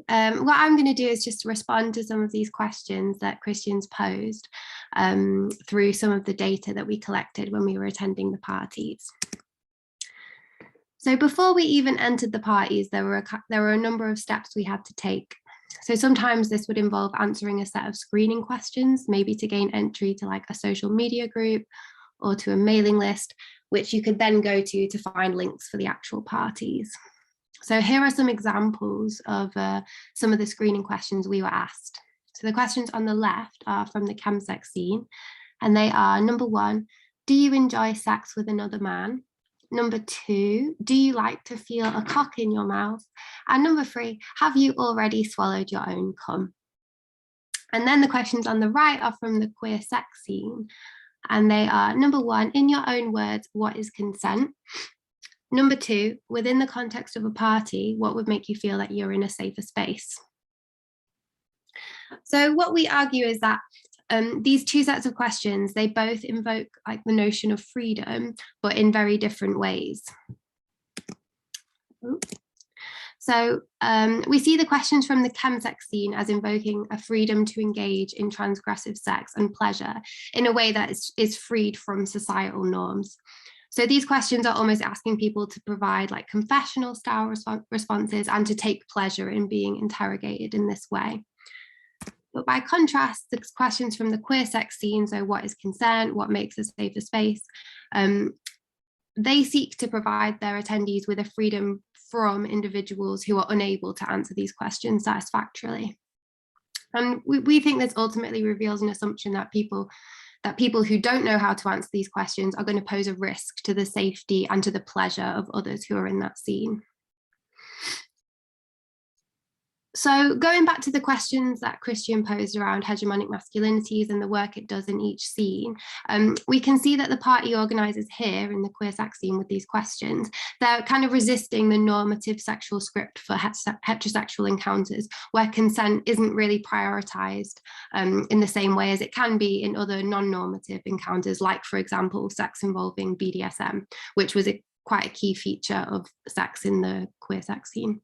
what I'm going to do is just respond to some of these questions that Kristian's posed through some of the data that we collected when we were attending the parties. So before we even entered the parties, there were a number of steps we had to take. So sometimes this would involve answering a set of screening questions, maybe to gain entry to like a social media group or to a mailing list, which you could then go to find links for the actual parties. So here are some examples of some of the screening questions we were asked. So the questions on the left are from the chemsex scene, and they are: number 1, do you enjoy sex with another man? Number 2, do you like to feel a cock in your mouth? And number 3, have you already swallowed your own cum? And then the questions on the right are from the queer sex scene, and they are: number 1, in your own words, what is consent? Number 2, within the context of a party, what would make you feel that you're in a safer space? So what we argue is that these two sets of questions, they both invoke like the notion of freedom, but in very different ways. So we see the questions from the chemsex scene as invoking a freedom to engage in transgressive sex and pleasure in a way that is freed from societal norms. So these questions are almost asking people to provide like confessional style responses and to take pleasure in being interrogated in this way. But by contrast, the questions from the queer sex scene, so what is consent, what makes a safer space, they seek to provide their attendees with a freedom from individuals who are unable to answer these questions satisfactorily. And we think this ultimately reveals an assumption that people who don't know how to answer these questions are going to pose a risk to the safety and to the pleasure of others who are in that scene. So going back to the questions that Kristian posed around hegemonic masculinities and the work it does in each scene, we can see that the party organisers here in the queer sex scene with these questions, they're kind of resisting the normative sexual script for heterosexual encounters, where consent isn't really prioritised in the same way as it can be in other non-normative encounters, like, for example, sex involving BDSM, which was quite a key feature of sex in the queer sex scene.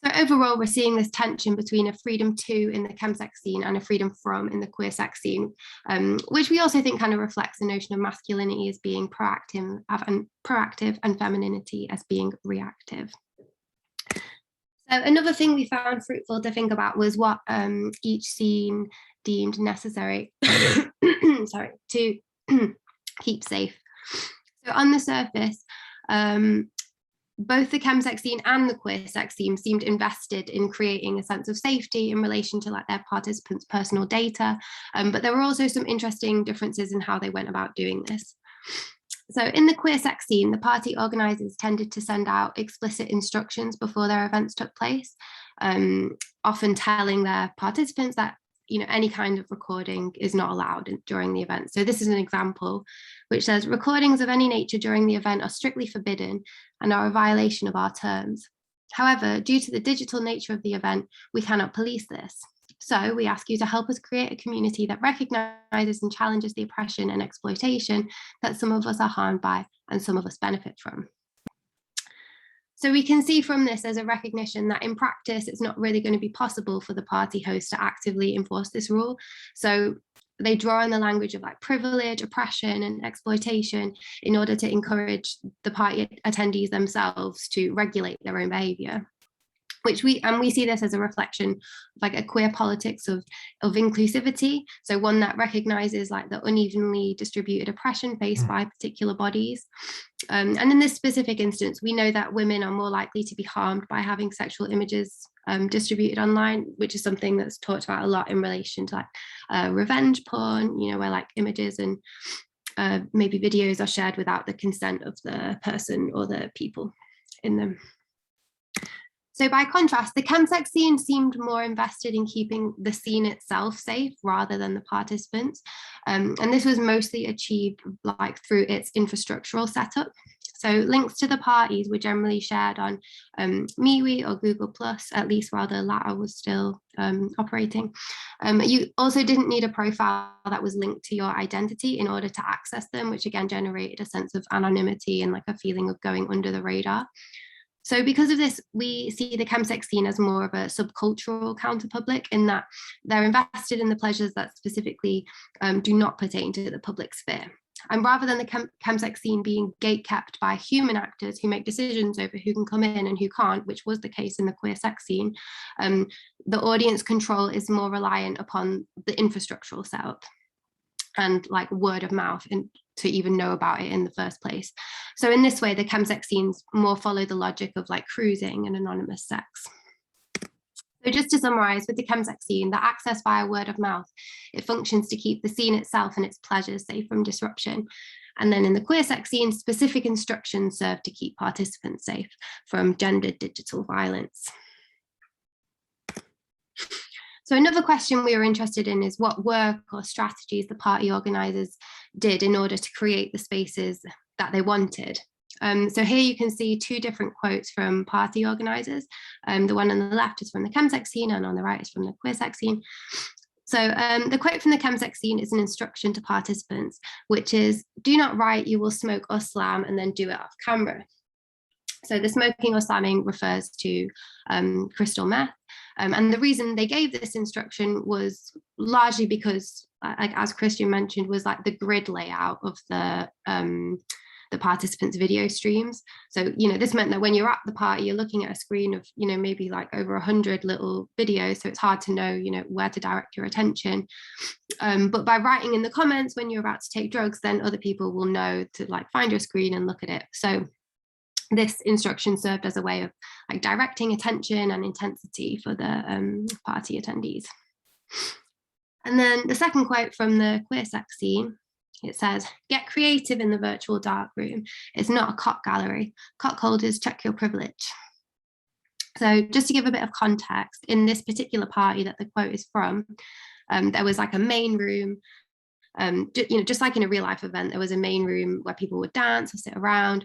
So overall, we're seeing this tension between a freedom to in the chemsex scene and a freedom from in the queer sex scene, which we also think kind of reflects the notion of masculinity as being proactive and femininity as being reactive. So another thing we found fruitful to think about was what each scene deemed necessary sorry, to keep safe. So on the surface, both the chemsex scene and the queer sex scene seemed invested in creating a sense of safety in relation to like their participants' personal data, but there were also some interesting differences in how they went about doing this. So in the queer sex scene, the party organisers tended to send out explicit instructions before their events took place, often telling their participants that any kind of recording is not allowed during the event. So this is an example which says recordings of any nature during the event are strictly forbidden and are a violation of our terms. However, due to the digital nature of the event, we cannot police this. So we ask you to help us create a community that recognizes and challenges the oppression and exploitation that some of us are harmed by and some of us benefit from. So we can see from this as a recognition that in practice, it's not really going to be possible for the party host to actively enforce this rule. So they draw on the language of like privilege, oppression, and exploitation in order to encourage the party attendees themselves to regulate their own behavior. We see this as a reflection of like a queer politics of inclusivity. So one that recognizes like the unevenly distributed oppression faced by particular bodies. And in this specific instance, we know that women are more likely to be harmed by having sexual images distributed online, which is something that's talked about a lot in relation to like revenge porn, where like images and maybe videos are shared without the consent of the person or the people in them. So by contrast, the chemsex scene seemed more invested in keeping the scene itself safe rather than the participants. And this was mostly achieved like through its infrastructural setup. So links to the parties were generally shared on MeWe or Google+, at least while the latter was still operating. You also didn't need a profile that was linked to your identity in order to access them, which again generated a sense of anonymity and like a feeling of going under the radar. So because of this, we see the chemsex scene as more of a subcultural counterpublic in that they're invested in the pleasures that specifically do not pertain to the public sphere. And rather than the chemsex scene being gatekept by human actors who make decisions over who can come in and who can't, which was the case in the queer sex scene, the audience control is more reliant upon the infrastructural setup and like word of mouth and to even know about it in the first place. So in this way, the chemsex scenes more follow the logic of like cruising and anonymous sex. So just to summarize, with the chemsex scene, the access via word of mouth, it functions to keep the scene itself and its pleasures safe from disruption. And then in the queer sex scene, specific instructions serve to keep participants safe from gendered digital violence. So another question we were interested in is what work or strategies the party organisers did in order to create the spaces that they wanted. So here you can see two different quotes from party organisers. The one on the left is from the chemsex scene and on the right is from the queer sex scene. So the quote from the chemsex scene is an instruction to participants, which is, do not write, you will smoke or slam and then do it off camera. So the smoking or slamming refers to crystal meth. And the reason they gave this instruction was largely because, like as Kristian mentioned, was like the grid layout of the participants' video streams. So, you know, this meant that when you're at the party, you're looking at a screen of, you know, maybe like over 100 little videos. So it's hard to know, you know, where to direct your attention. But by writing in the comments when you're about to take drugs, then other people will know to like find your screen and look at it. So this instruction served as a way of like directing attention and intensity for the party attendees. And then the second quote from the queer sex scene, it says, get creative in the virtual dark room. It's not a cock gallery. Cock holders, check your privilege. So just to give a bit of context, in this particular party that the quote is from, there was like a main room, you know, just like in a real life event, there was a main room where people would dance or sit around,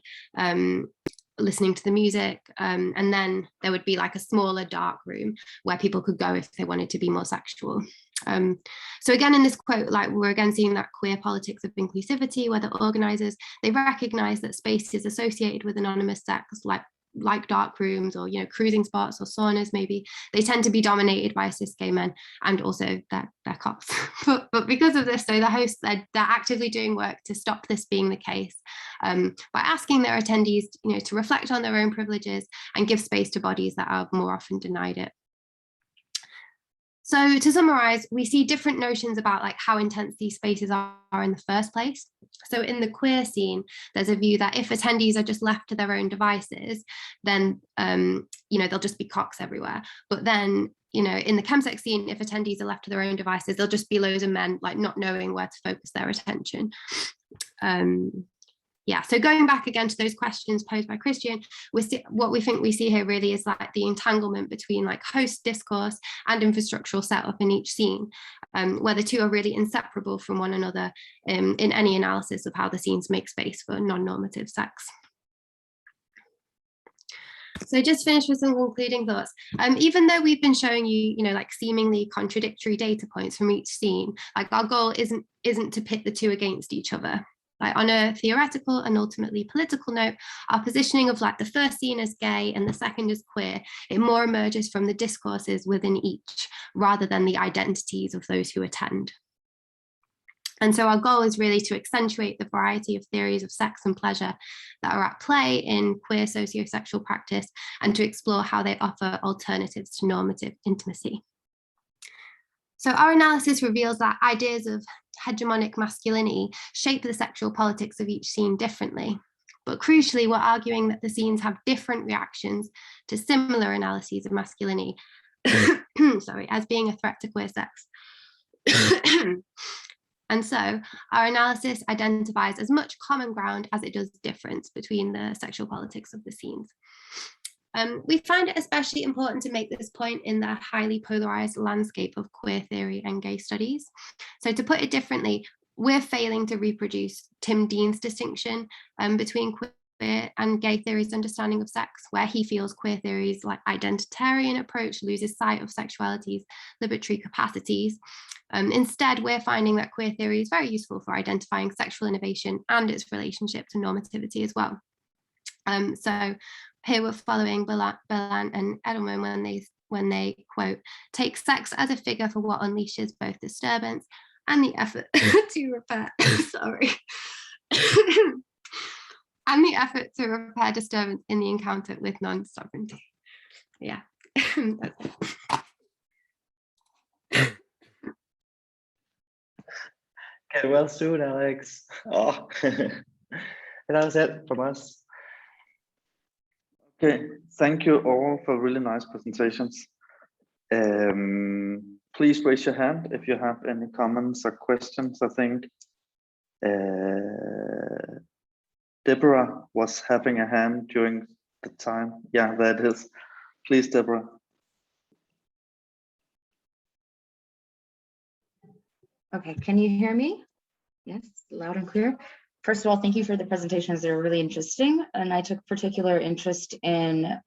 listening to the music, and then there would be like a smaller dark room where people could go if they wanted to be more sexual. So again, in this quote, like we're again seeing that queer politics of inclusivity, where the organisers, they recognise that spaces associated with anonymous sex, like dark rooms or, you know, cruising spots or saunas, maybe, they tend to be dominated by cis gay men and also their cops. but because of this, so the hosts, they're actively doing work to stop this being the case, by asking their attendees, you know, to reflect on their own privileges and give space to bodies that are more often denied it. So to summarize, we see different notions about like how intense these spaces are in the first place. So in the queer scene, there's a view that if attendees are just left to their own devices, then, you know, there'll just be cocks everywhere. But then, you know, in the chemsex scene, if attendees are left to their own devices, there'll just be loads of men like not knowing where to focus their attention. Yeah, so going back again to those questions posed by Kristian, what we think we see here really is like the entanglement between like host discourse and infrastructural setup in each scene, where the two are really inseparable from one another in any analysis of how the scenes make space for non-normative sex. So just finish with some concluding thoughts. Even though we've been showing you, you know, like seemingly contradictory data points from each scene, like our goal isn't to pit the two against each other. Like on a theoretical and ultimately political note, our positioning of like the first scene as gay and the second as queer, it more emerges from the discourses within each rather than the identities of those who attend. And so our goal is really to accentuate the variety of theories of sex and pleasure that are at play in queer sociosexual practice and to explore how they offer alternatives to normative intimacy. So our analysis reveals that ideas of hegemonic masculinity shape the sexual politics of each scene differently. But crucially, we're arguing that the scenes have different reactions to similar analyses of masculinity, sorry, as being a threat to queer sex. And so our analysis identifies as much common ground as it does difference between the sexual politics of the scenes. We find it especially important to make this point in the highly polarized landscape of queer theory and gay studies. So to put it differently, we're failing to reproduce Tim Dean's distinction between queer and gay theory's understanding of sex, where he feels queer theory's like identitarian approach loses sight of sexuality's liberatory capacities. Instead, we're finding that queer theory is very useful for identifying sexual innovation and its relationship to normativity as well. So here we're following Berlant and Edelman when they quote, take sex as a figure for what unleashes both disturbance and the effort to repair, sorry, and the effort to repair disturbance in the encounter with non-sovereignty. Yeah. Get well soon, Alex. Oh, that was it from us. Okay, thank you all for really nice presentations. Please raise your hand if you have any comments or questions. I think Deborah was having a hand during the time. Yeah, there it is. Please, Deborah. Okay, can you hear me? Yes, loud and clear. First of all, thank you for the presentations. They're really interesting. And I took particular interest in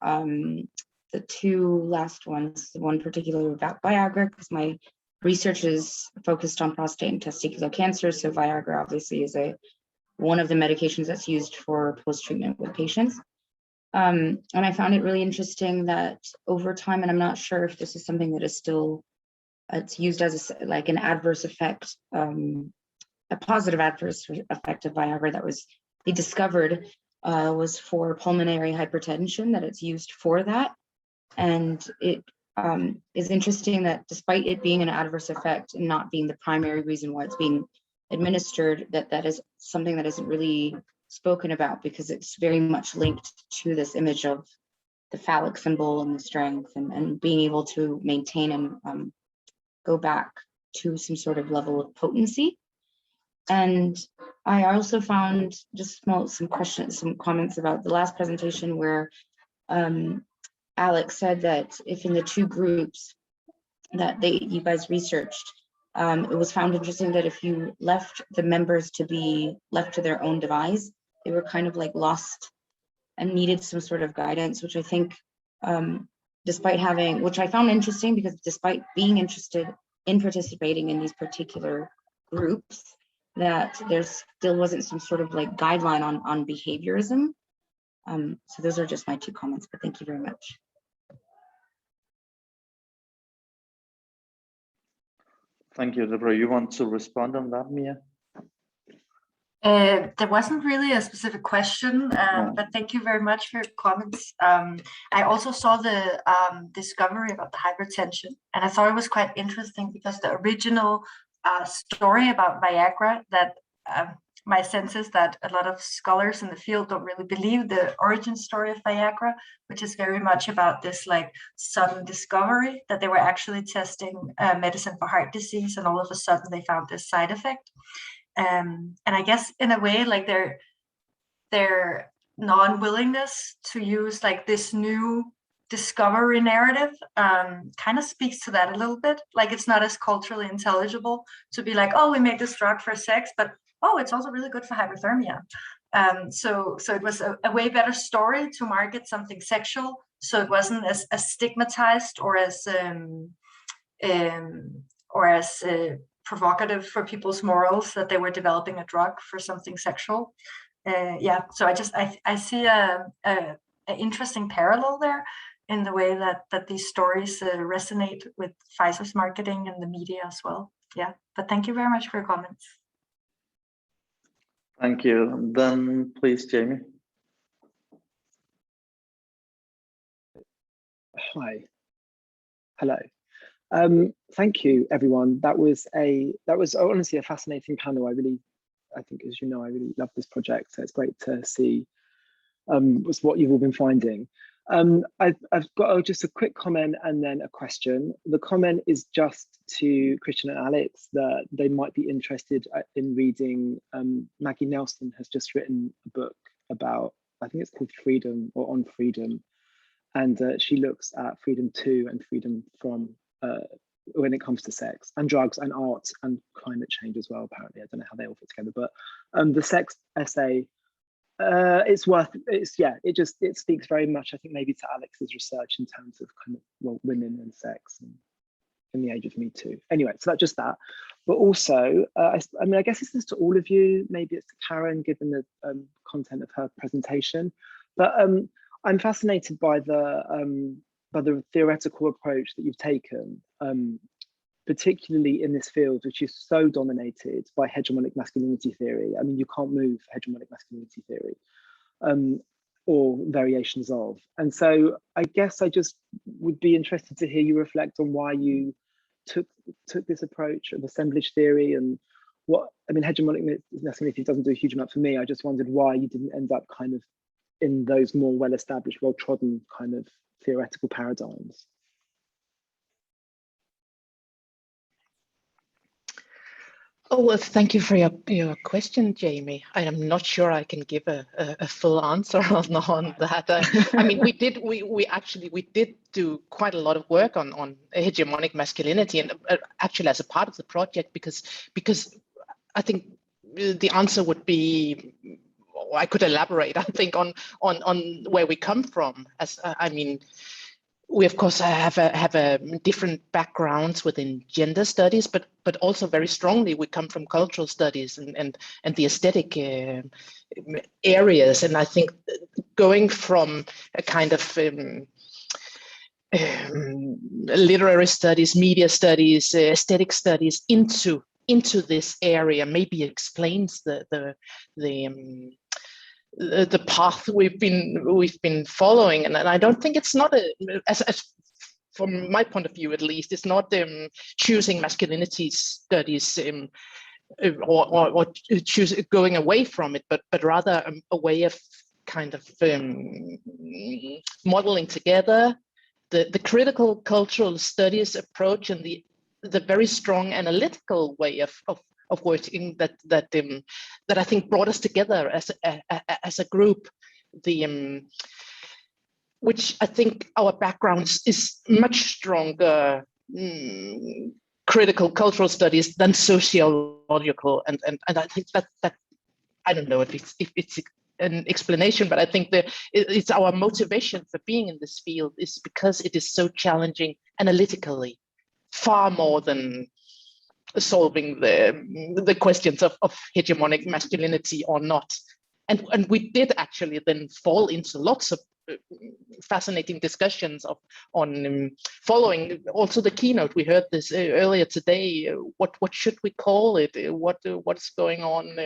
the two last ones, the one particularly about Viagra, because my research is focused on prostate and testicular cancer. So Viagra obviously is one of the medications that's used for post-treatment with patients. And I found it really interesting that over time, and I'm not sure if this is something that is still, it's used as like an adverse effect, a positive adverse effect of Viagra that was discovered was for pulmonary hypertension, that it's used for that. And it is interesting that despite it being an adverse effect and not being the primary reason why it's being administered, that is something that isn't really spoken about, because it's very much linked to this image of the phallic symbol and the strength and being able to maintain and go back to some sort of level of potency. And I also found just some comments about the last presentation where Alex said that if in the two groups that you guys researched, it was found interesting that if you left the members to be left to their own device, they were kind of like lost and needed some sort of guidance, which I think, which I found interesting, because despite being interested in participating in these particular groups, that there still wasn't some sort of like guideline on behaviorism. So those are just my two comments, but thank you very much. Thank you, Deborah. You want to respond on that, Mia? There wasn't really a specific question, but thank you very much for your comments. I also saw the discovery about the hypertension, and I thought it was quite interesting because the original story about Viagra, that my sense is that a lot of scholars in the field don't really believe the origin story of Viagra, which is very much about this like sudden discovery that they were actually testing medicine for heart disease, and all of a sudden they found this side effect. And I guess in a way, like their non-willingness to use like this new discovery narrative kind of speaks to that a little bit. Like it's not as culturally intelligible to be like, oh, we make this drug for sex, but oh, it's also really good for hypothermia. So it was a way better story to market something sexual, so it wasn't as stigmatized or as provocative for people's morals that they were developing a drug for something sexual. Yeah, so I see an interesting parallel there in the way that these stories resonate with Pfizer's marketing and the media as well. Yeah, but thank you very much for your comments. Thank you. Then please, Jamie. Hi. Hello. Thank you, everyone. That was honestly a fascinating panel. I think, as you know, I really love this project. So it's great to see what you've all been finding. I've got just a quick comment and then a question. The comment is just to Kristian and Alex that they might be interested in reading. Maggie Nelson has just written a book about, I think it's called Freedom or On Freedom. And she looks at freedom to and freedom from when it comes to sex and drugs and art and climate change as well, apparently. I don't know how they all fit together, but the sex essay, it speaks very much, I think, maybe to Alex's research in terms of kind of, well, women and sex and in the age of Me Too. Anyway, so that's just that. But also, I mean, I guess this is to all of you, maybe it's to Karen, given the content of her presentation, but I'm fascinated by the theoretical approach that you've taken, particularly in this field, which is so dominated by hegemonic masculinity theory. I mean, you can't move hegemonic masculinity theory or variations of. And so I guess I just would be interested to hear you reflect on why you took this approach of assemblage theory and what, I mean, hegemonic masculinity doesn't do a huge amount for me. I just wondered why you didn't end up kind of in those more well-established, well-trodden kind of theoretical paradigms. Oh, well, thank you for your question, Jamie. I am not sure I can give a full answer on that. I mean, we did do quite a lot of work on hegemonic masculinity, and actually as a part of the project, because I think the answer would be, I could elaborate, I think, on where we come from. As I mean, we of course have a different backgrounds within gender studies, but also very strongly we come from cultural studies and the aesthetic areas. And I think going from a kind of literary studies, media studies, aesthetic studies into this area maybe explains the path we've been following, and I don't think it's not as from my point of view at least, it's not choosing masculinity studies or choose going away from it, but rather a way of kind of modeling together the critical cultural studies approach and the very strong analytical way of working that I think brought us together as a group. Which I think our backgrounds is much stronger critical cultural studies than sociological, and I think that I don't know if it's an explanation, but I think it's our motivation for being in this field is because it is so challenging analytically, far more than solving the questions of hegemonic masculinity or not. And we did actually then fall into lots of fascinating discussions on following also the keynote. We heard this earlier today. What should we call it? What's going on?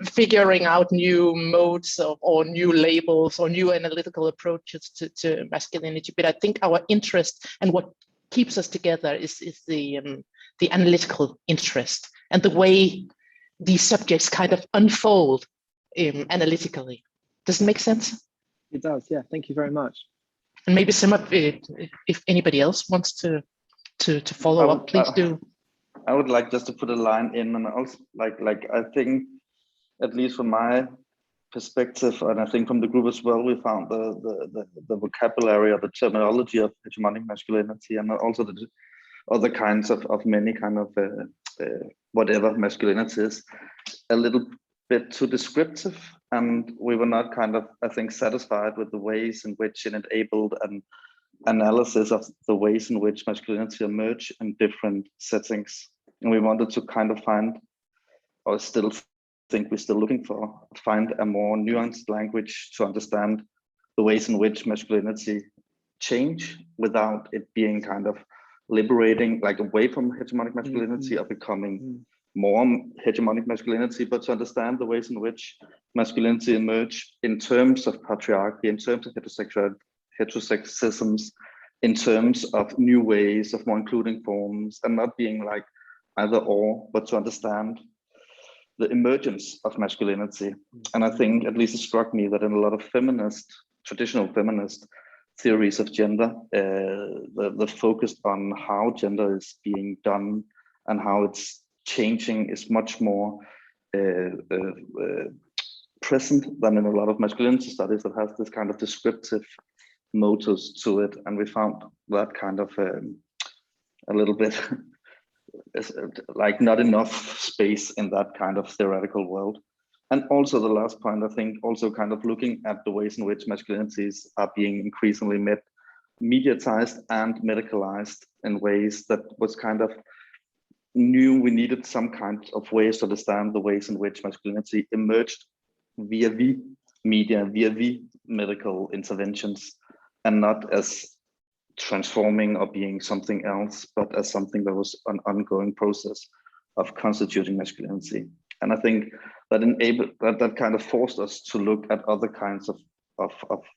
Figuring out new modes or new labels or new analytical approaches to masculinity. But I think our interest and what keeps us together is the analytical interest and the way these subjects kind of unfold analytically. Does it make sense? It does, yeah. Thank you very much. And maybe some of it, if anybody else wants to follow up, please do. I would like just to put a line in, and also like I think, at least from my perspective, and I think from the group as well, we found the vocabulary or the terminology of hegemonic masculinity, and also the other kinds of many kind of whatever masculinity is, a little bit too descriptive, and we were not kind of, I think, satisfied with the ways in which it enabled an analysis of the ways in which masculinity emerge in different settings. And we wanted to kind of find, or still think we're still looking for, find a more nuanced language to understand the ways in which masculinity change without it being kind of liberating, like away from hegemonic masculinity or becoming more hegemonic masculinity, but to understand the ways in which masculinity emerge in terms of patriarchy, in terms of heterosexisms, in terms of new ways of more including forms, and not being like either or, but to understand the emergence of masculinity. And I think, at least it struck me that in a lot of traditional feminist theories of gender, the focus on how gender is being done and how it's changing is much more present than in a lot of masculinity studies that has this kind of descriptive motives to it. And we found that kind of a little bit like not enough space in that kind of theoretical world. And also the last point, I think, also kind of looking at the ways in which masculinities are being increasingly mediatized and medicalized in ways that was kind of knew we needed some kind of ways to understand the ways in which masculinity emerged via media, via medical interventions, and not as transforming or being something else, but as something that was an ongoing process of constituting masculinity. And I think that that kind of forced us to look at other kinds of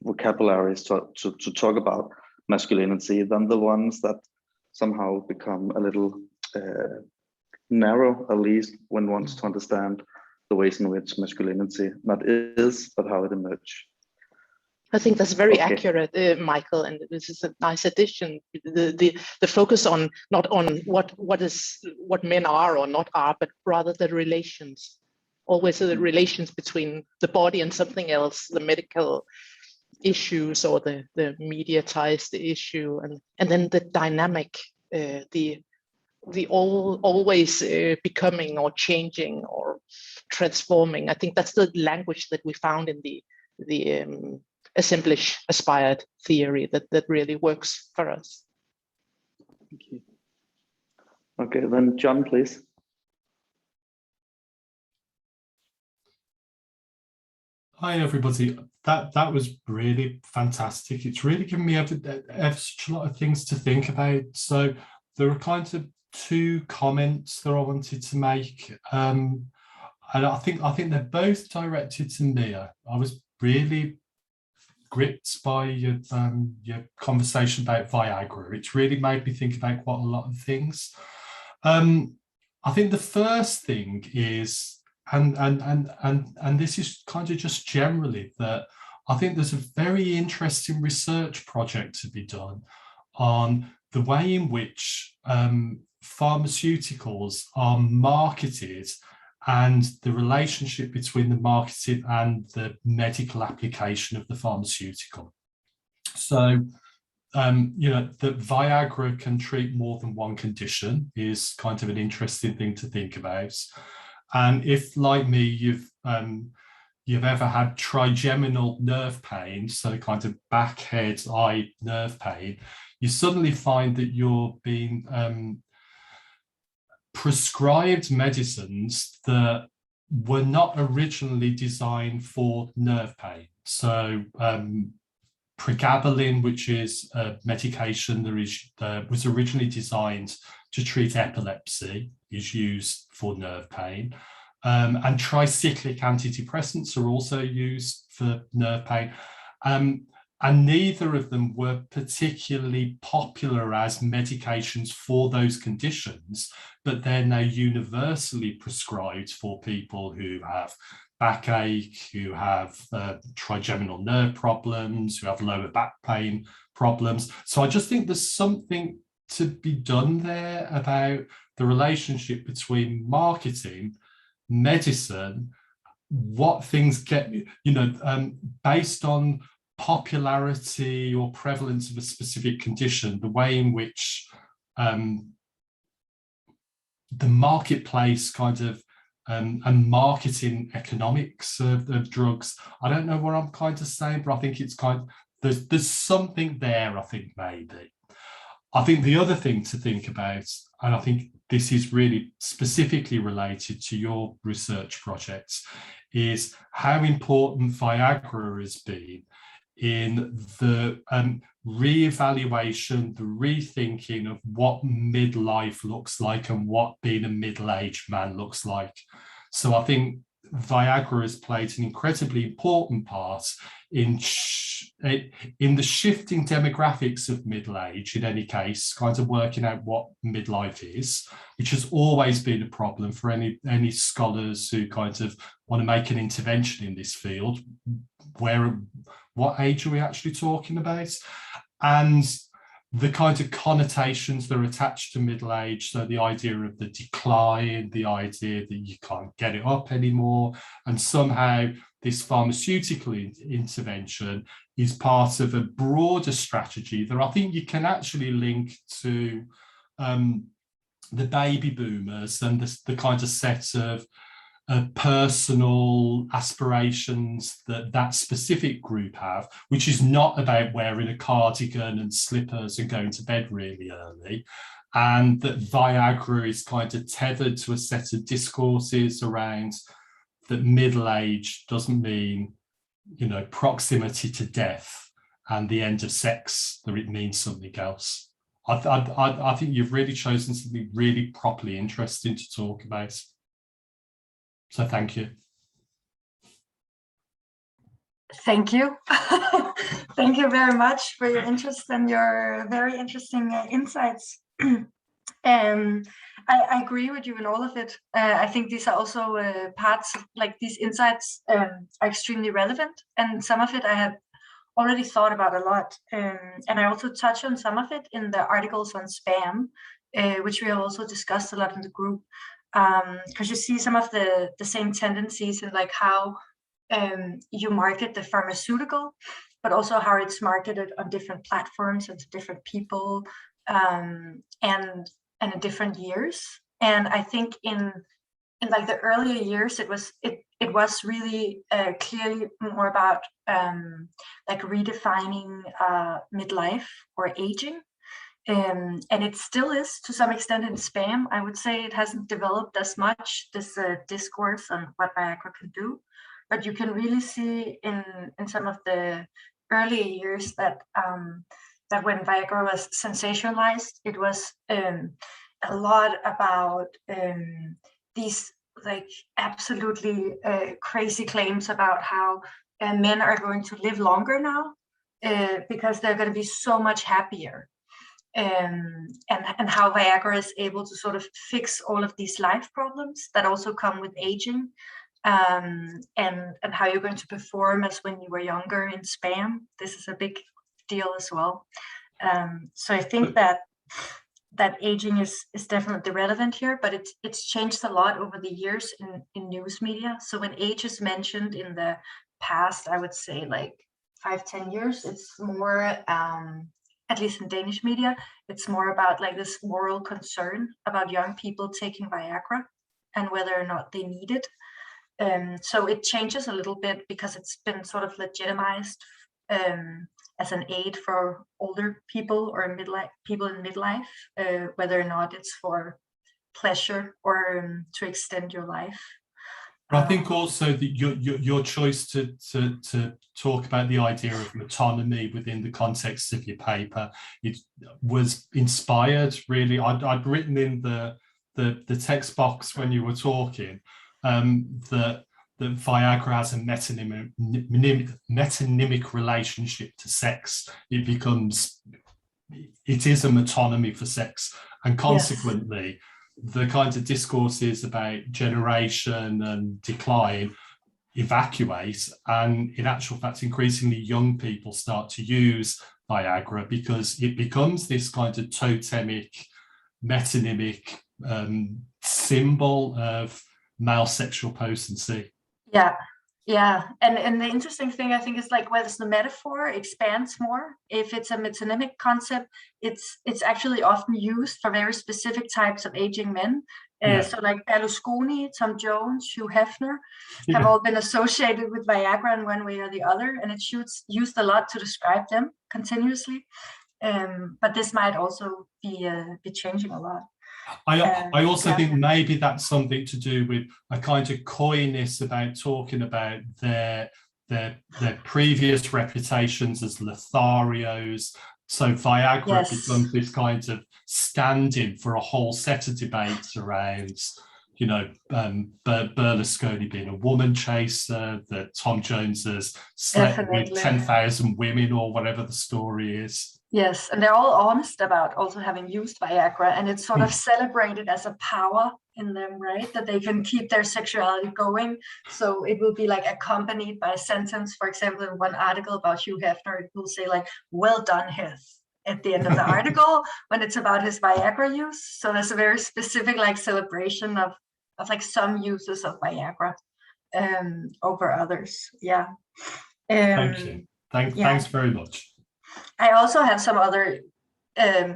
vocabularies to talk about masculinity than the ones that somehow become a little narrow, at least when one wants to understand the ways in which masculinity not is, but how it emerged. I think that's very accurate, Michael, and this is a nice addition. The focus on not on what men are or not are, but rather the relations. Always the relations between the body and something else, the medical issues or the mediatized issue, and then the dynamic, the always becoming or changing or transforming. I think that's the language that we found in the assemblage aspired theory that really works for us. Thank you. Okay, then John, please. Hi everybody. That was really fantastic. It's really given me such a lot of things to think about. So there are kind of two comments that I wanted to make, and I think they're both directed to Mia. I was really gripped by your conversation about Viagra. It's really made me think about quite a lot of things. I think the first thing is, and this is kind of just generally, that I think there's a very interesting research project to be done on the way in which pharmaceuticals are marketed and the relationship between the marketing and the medical application of the pharmaceutical. So, that Viagra can treat more than one condition is kind of an interesting thing to think about. And if, like me, you've ever had trigeminal nerve pain, so kind of back, head, eye nerve pain, you suddenly find that you're being prescribed medicines that were not originally designed for nerve pain. So pregabalin, which is a medication that was originally designed to treat epilepsy, is used for nerve pain. And tricyclic antidepressants are also used for nerve pain. And neither of them were particularly popular as medications for those conditions, but they're now universally prescribed for people who have backache, who have trigeminal nerve problems, who have lower back pain problems. So I just think there's something to be done there about the relationship between marketing, medicine, what things get, based on popularity or prevalence of a specific condition, the way in which the marketplace kind of and marketing economics of drugs. I don't know what I'm kind of saying, but I think it's kind of, there's something there, I think, maybe. I think the other thing to think about, and I think this is really specifically related to your research projects, is how important Viagra has been in the re-evaluation, the rethinking of what midlife looks like and what being a middle-aged man looks like. So I think Viagra has played an incredibly important part in the shifting demographics of middle age, in any case, kind of working out what midlife is, which has always been a problem for any scholars who kind of want to make an intervention in this field. What age are we actually talking about? And the kind of connotations that are attached to middle age, so the idea of the decline, the idea that you can't get it up anymore, and somehow this pharmaceutical intervention is part of a broader strategy that I think you can actually link to the baby boomers and the kind of set of personal aspirations that specific group have, which is not about wearing a cardigan and slippers and going to bed really early, and that Viagra is kind of tethered to a set of discourses around that middle age doesn't mean, proximity to death and the end of sex, that it means something else. I think you've really chosen something really properly interesting to talk about. So thank you. Thank you. Thank you very much for your interest and your very interesting insights. I agree with you in all of it. I think these are also parts of, like, these insights are extremely relevant, and some of it I have already thought about a lot. And I also touch on some of it in the articles on spam, which we have also discussed a lot in the group. Because you see some of the same tendencies in like how you market the pharmaceutical, but also how it's marketed on different platforms and to different people, and in different years. And I think in like the earlier years, it was really clearly more about like redefining midlife or aging. And it still is to some extent in spam. I would say it hasn't developed as much, this discourse on what Viagra can do. But you can really see in some of the earlier years that that when Viagra was sensationalized, it was a lot about these like absolutely crazy claims about how men are going to live longer now because they're going to be so much happier. And how Viagra is able to sort of fix all of these life problems that also come with aging, and how you're going to perform as when you were younger in spam. This is a big deal as well. So I think that aging is definitely relevant here, but it's changed a lot over the years in news media. So when age is mentioned in the past, I would say like 5-10 years, it's more at least in Danish media, it's more about like this moral concern about young people taking Viagra and whether or not they need it. So it changes a little bit because it's been sort of legitimized as an aid for older people or people in midlife, whether or not it's for pleasure or to extend your life. But I think also that your choice to talk about the idea of autonomy within the context of your paper, it was inspired really. I'd written in the text box when you were talking that Viagra has a metonymic relationship to sex. It is an autonomy for sex, and consequently. Yes. The kinds of discourses about generation and decline evacuate, and in actual fact, increasingly young people start to use Viagra because it becomes this kind of totemic, metonymic symbol of male sexual potency. Yeah, and the interesting thing I think is like whether the metaphor expands more. If it's a metonymic concept, it's actually often used for very specific types of aging men. So like Berlusconi, Tom Jones, Hugh Hefner have all been associated with Viagra in one way or the other, and it's used a lot to describe them continuously. But this might also be changing a lot. I also think maybe that's something to do with a kind of coyness about talking about their previous reputations as Lotharios. So Viagra becomes this kind of stand-in for a whole set of debates around, you know, Berlusconi being a woman chaser, that Tom Jones has slept with 10,000 women or whatever the story is. Yes, and they're all honest about also having used Viagra, and it's sort of celebrated as a power in them, right? That they can keep their sexuality going. So it will be like accompanied by a sentence, for example, in one article about Hugh Hefner, it will say like, "Well done, Heth," at the end of the article when it's about his Viagra use. So there's a very specific like celebration of like some uses of Viagra over others. Yeah. Thank you. Thanks very much. I also have some other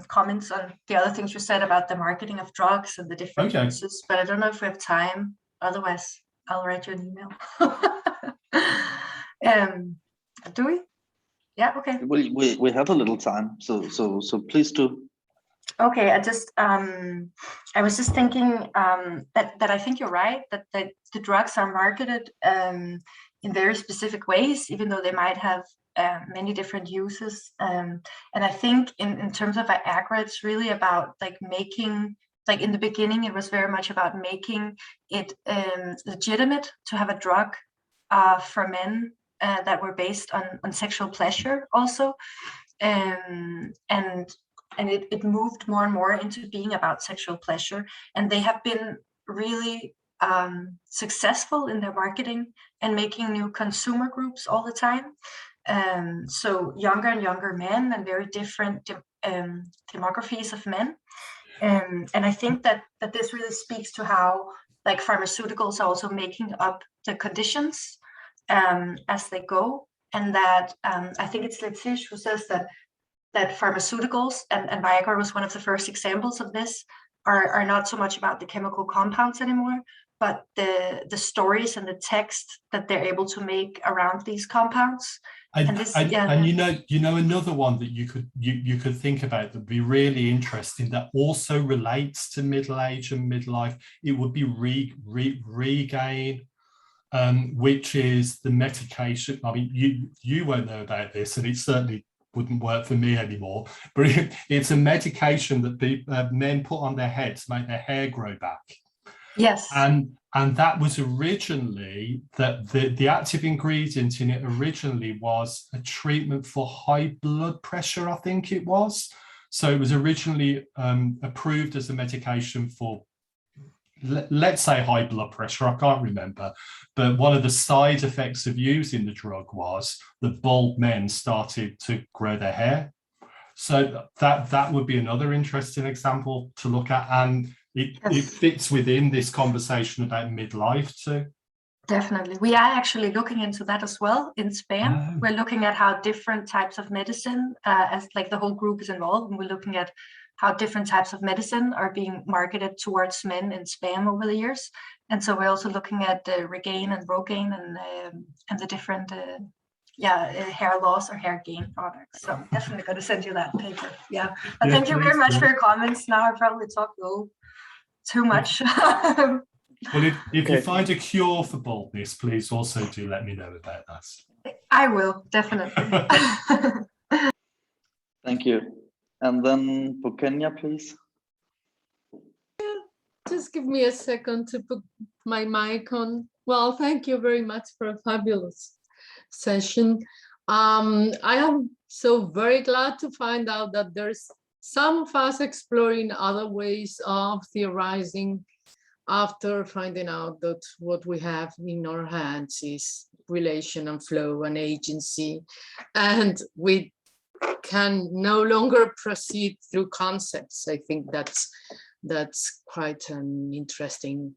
comments on the other things you said about the marketing of drugs and the different uses, but I don't know if we have time. Otherwise, I'll write you an email. Do we? Yeah. Okay. We have a little time, so please do. Okay. I was just thinking that I think you're right that the drugs are marketed in very specific ways, even though they might have many different uses. And I think in terms of Viagra, it's really about like making, like in the beginning, it was very much about making it legitimate to have a drug for men that were based on sexual pleasure also. And it moved more and more into being about sexual pleasure. And they have been really successful in their marketing and making new consumer groups all the time. So younger and younger men and very different demographies of men. And I think that this really speaks to how like pharmaceuticals are also making up the conditions as they go. And that I think it's Letish who says that pharmaceuticals, and Viagra was one of the first examples of this, are not so much about the chemical compounds anymore, but the stories and the text that they're able to make around these compounds. And you know another one that you could think about that would be really interesting that also relates to middle age and midlife. It would be regain, which is the medication. I mean, you won't know about this, and it certainly wouldn't work for me anymore. But it's a medication that men put on their head to make their hair grow back. Yes. And that was originally that the active ingredient in it originally was a treatment for high blood pressure, I think it was. So it was originally approved as a medication for, let's say, high blood pressure. I can't remember. But one of the side effects of using the drug was that bald men started to grow their hair. So that would be another interesting example to look at. And it fits within this conversation about midlife too. Definitely. We are actually looking into that as well in SPAM. Oh. We're looking at how different types of medicine, as like the whole group is involved, and we're looking at how different types of medicine are being marketed towards men in SPAM over the years. And so we're also looking at Regain and Rogaine and the different hair loss or hair gain products. So I'm definitely going to send you that paper. Yeah. And thank you very much for your comments. Now I probably talked too much. Well, if you find a cure for baldness, please also do let me know about that. I will, definitely. Thank you. And then Kenya, please. Just give me a second to put my mic on. Well, thank you very much for a fabulous session. I am so very glad to find out that there's some of us exploring other ways of theorizing after finding out that what we have in our hands is relation and flow and agency, and we can no longer proceed through concepts. I think that's quite an interesting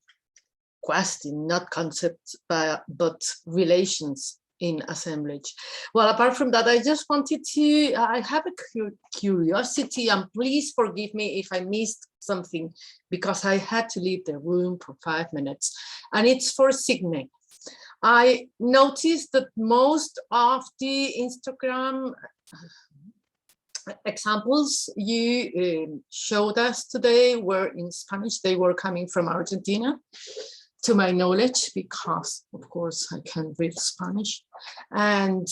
question, not concepts, but relations in assemblage. Well, apart from that, I just wanted to, I have a curiosity, and please forgive me if I missed something because I had to leave the room for 5 minutes, and it's for Signe. I noticed that most of the Instagram examples you showed us today were in Spanish. They were coming from Argentina, to my knowledge, because of course I can read Spanish. And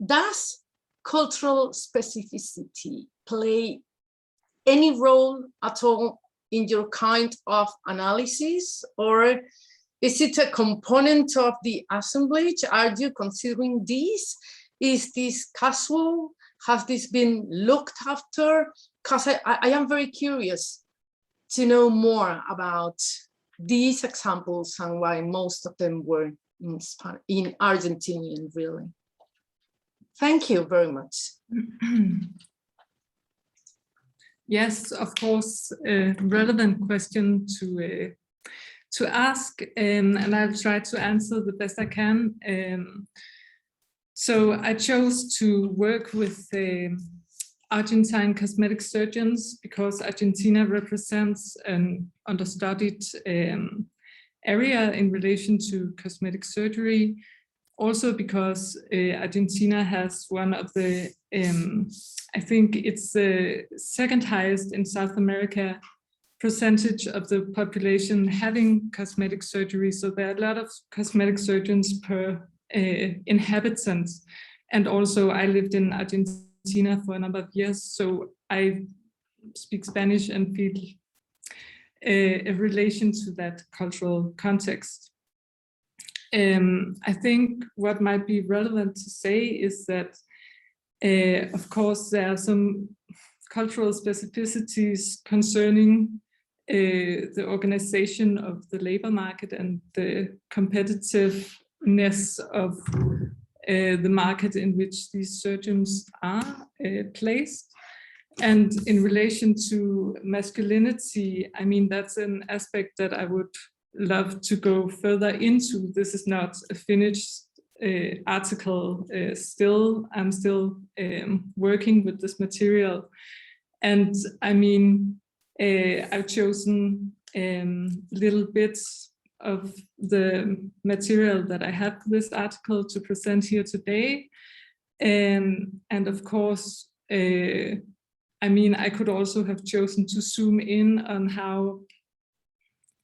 does cultural specificity play any role at all in your kind of analysis, or is it a component of the assemblage? Are you considering this? Is this casual? Has this been looked after? Because I am very curious to know more about these examples and why most of them were in Argentinian, really. Thank you very much. Yes, of course, a relevant question to ask, and I'll try to answer the best I can. So I chose to work with Argentine cosmetic surgeons because Argentina represents an understudied area in relation to cosmetic surgery. Also because Argentina has one of the, I think it's the second highest in South America percentage of the population having cosmetic surgery. So there are a lot of cosmetic surgeons per inhabitant. And also I lived in Argentina for a number of years, so I speak Spanish and feel a relation to that cultural context. I think what might be relevant to say is that, of course, there are some cultural specificities concerning the organization of the labor market and the competitive of the market in which these surgeons are placed. And in relation to masculinity, I mean, that's an aspect that I would love to go further into. This is not a finished article still. I'm still working with this material. And I mean, I've chosen little bits of the material that I had for this article to present here today. And of course, I mean, I could also have chosen to zoom in on how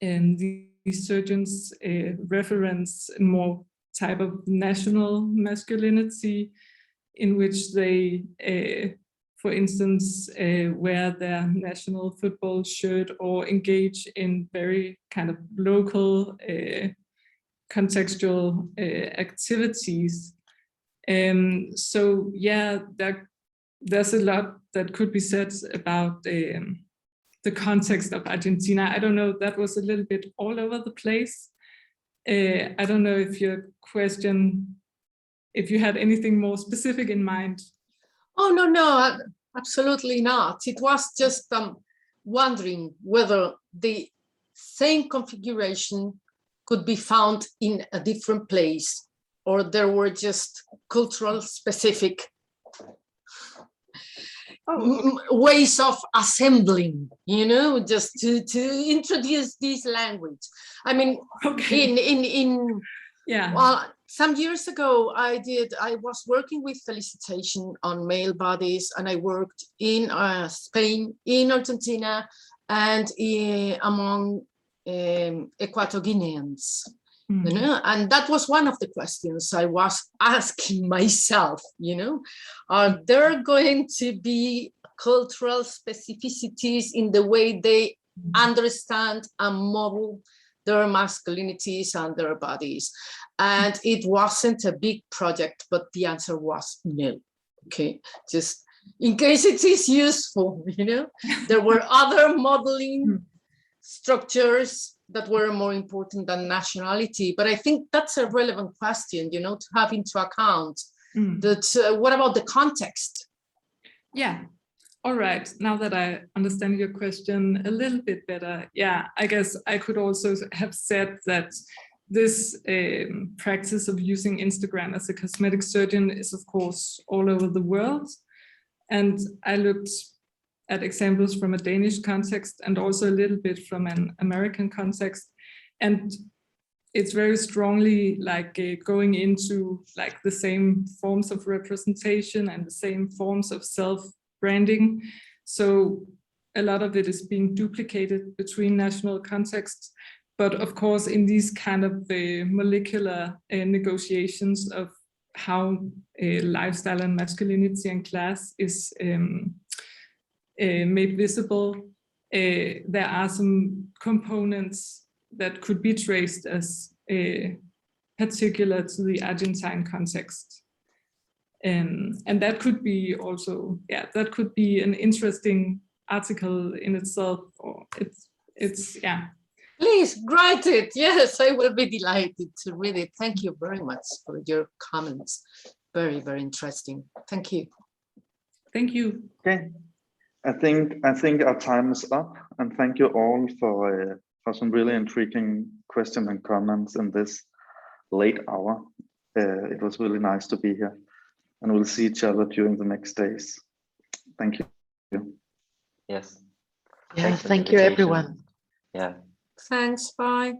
these surgeons reference more type of national masculinity, in which they, for instance, wear their national football shirt or engage in very kind of local contextual activities. So yeah, there's a lot that could be said about the context of Argentina. I don't know, that was a little bit all over the place. I don't know if your question, if you had anything more specific in mind. Oh, no, absolutely not. It was just wondering whether the same configuration could be found in a different place, or there were just cultural specific ways of assembling, you know, just to introduce this language. I mean, well, some years ago, I was working with felicitation on male bodies, and I worked in Spain, in Argentina, and among Equatorial Guineans. You know, and that was one of the questions I was asking myself, you know, are there going to be cultural specificities in the way they understand and model their masculinities and their bodies? And it wasn't a big project, but the answer was no. Okay, just in case it is useful, you know, there were other modeling structures that were more important than nationality. But I think that's a relevant question, you know, to have into account that what about the context? Yeah, all right. Now that I understand your question a little bit better, yeah, I guess I could also have said that this practice of using Instagram as a cosmetic surgeon is, of course, all over the world. And I looked at examples from a Danish context and also a little bit from an American context. And it's very strongly like going into like the same forms of representation and the same forms of self-branding. So a lot of it is being duplicated between national contexts. But of course, in these kind of molecular negotiations of how lifestyle and masculinity and class is made visible, there are some components that could be traced as particular to the Argentine context. And that could be also, yeah, that could be an interesting article in itself, or it's yeah. Please write it. Yes, I will be delighted to read it. Thank you very much for your comments. Very, very interesting. Thank you. Thank you. Okay. I think our time is up, and thank you all for some really intriguing questions and comments in this late hour. It was really nice to be here, and we'll see each other during the next days. Thank you. Yes. Yeah, thank you, everyone. Yeah. Thanks, bye.